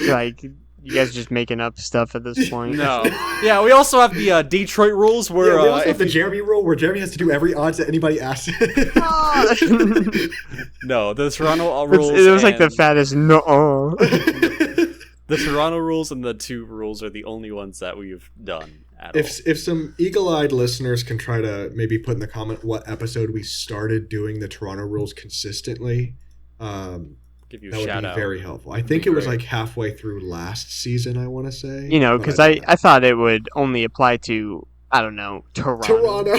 Like, you guys just making up stuff at this point. no. Yeah, we also have the Detroit rules where Yeah, we also if have the Jeremy rule where Jeremy has to do every odds that anybody asks. no, the Toronto rules. It was like the and- fattest no. The Toronto rules and the 2 rules are the only ones that we've done at all. if some eagle-eyed listeners can try to maybe put in the comment what episode we started doing the Toronto rules consistently, Give you a That would shout be out. very helpful. I That'd think be it was great. like halfway through last season, I want to say. You know, but because don't know. I thought it would only apply to, I don't know, Toronto.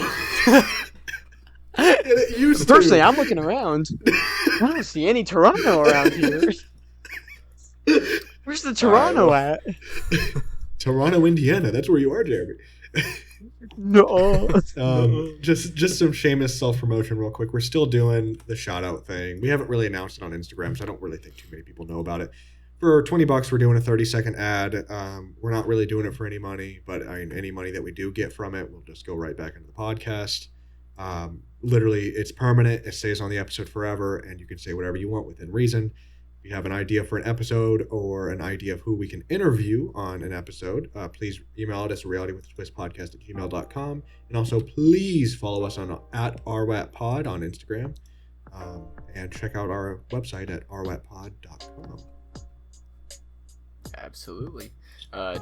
And it used Personally, to. I'm looking around. I don't see any Toronto around here. Where's the Toronto at? Toronto, Indiana. That's where you are, Jeremy. No. Just some shameless self-promotion real quick. We're still doing the shout-out thing. We haven't really announced it on Instagram, so I don't really think too many people know about it. For $20, we're doing a 30-second ad. We're not really doing it for any money, but I mean, any money that we do get from it will just go right back into the podcast. Literally, it's permanent. It stays on the episode forever, and you can say whatever you want within reason. If you have an idea for an episode or an idea of who we can interview on an episode, please email us at realitywithatwistpodcast@gmail.com. And also, please follow us on at rwatpod on Instagram. And check out our website at rwatpod.com. Absolutely.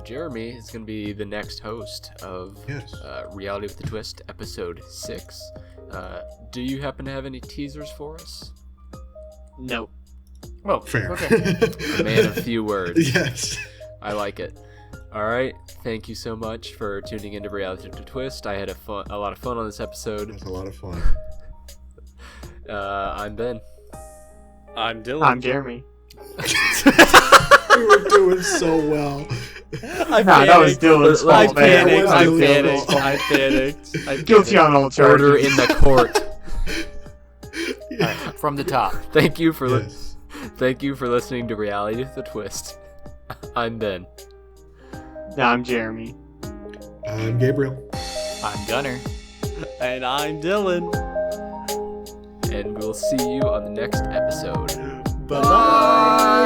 Jeremy is going to be the next host of Yes. Reality with a Twist, episode 6. Do you happen to have any teasers for us? No. Oh, Fair. okay. A man of few words. Yes. I like it. All right. Thank you so much for tuning into Reality with a Twist. I had a lot of fun on this episode. That's a lot of fun. I'm Ben. I'm Dylan. I'm Jeremy. We were doing so well. I Nah, that was Dylan's I fault, man. panicked. That I was Dylan's panicked. I panicked. I Guilty panicked. on all charges. Order in the court. Yeah. From the top. Thank you for Yes. thank you for listening to Reality with a Twist. I'm Ben. Nah, I'm Jeremy. I'm Gabriel. I'm Gunner. And I'm Dylan. And we'll see you on the next episode. Bye-bye.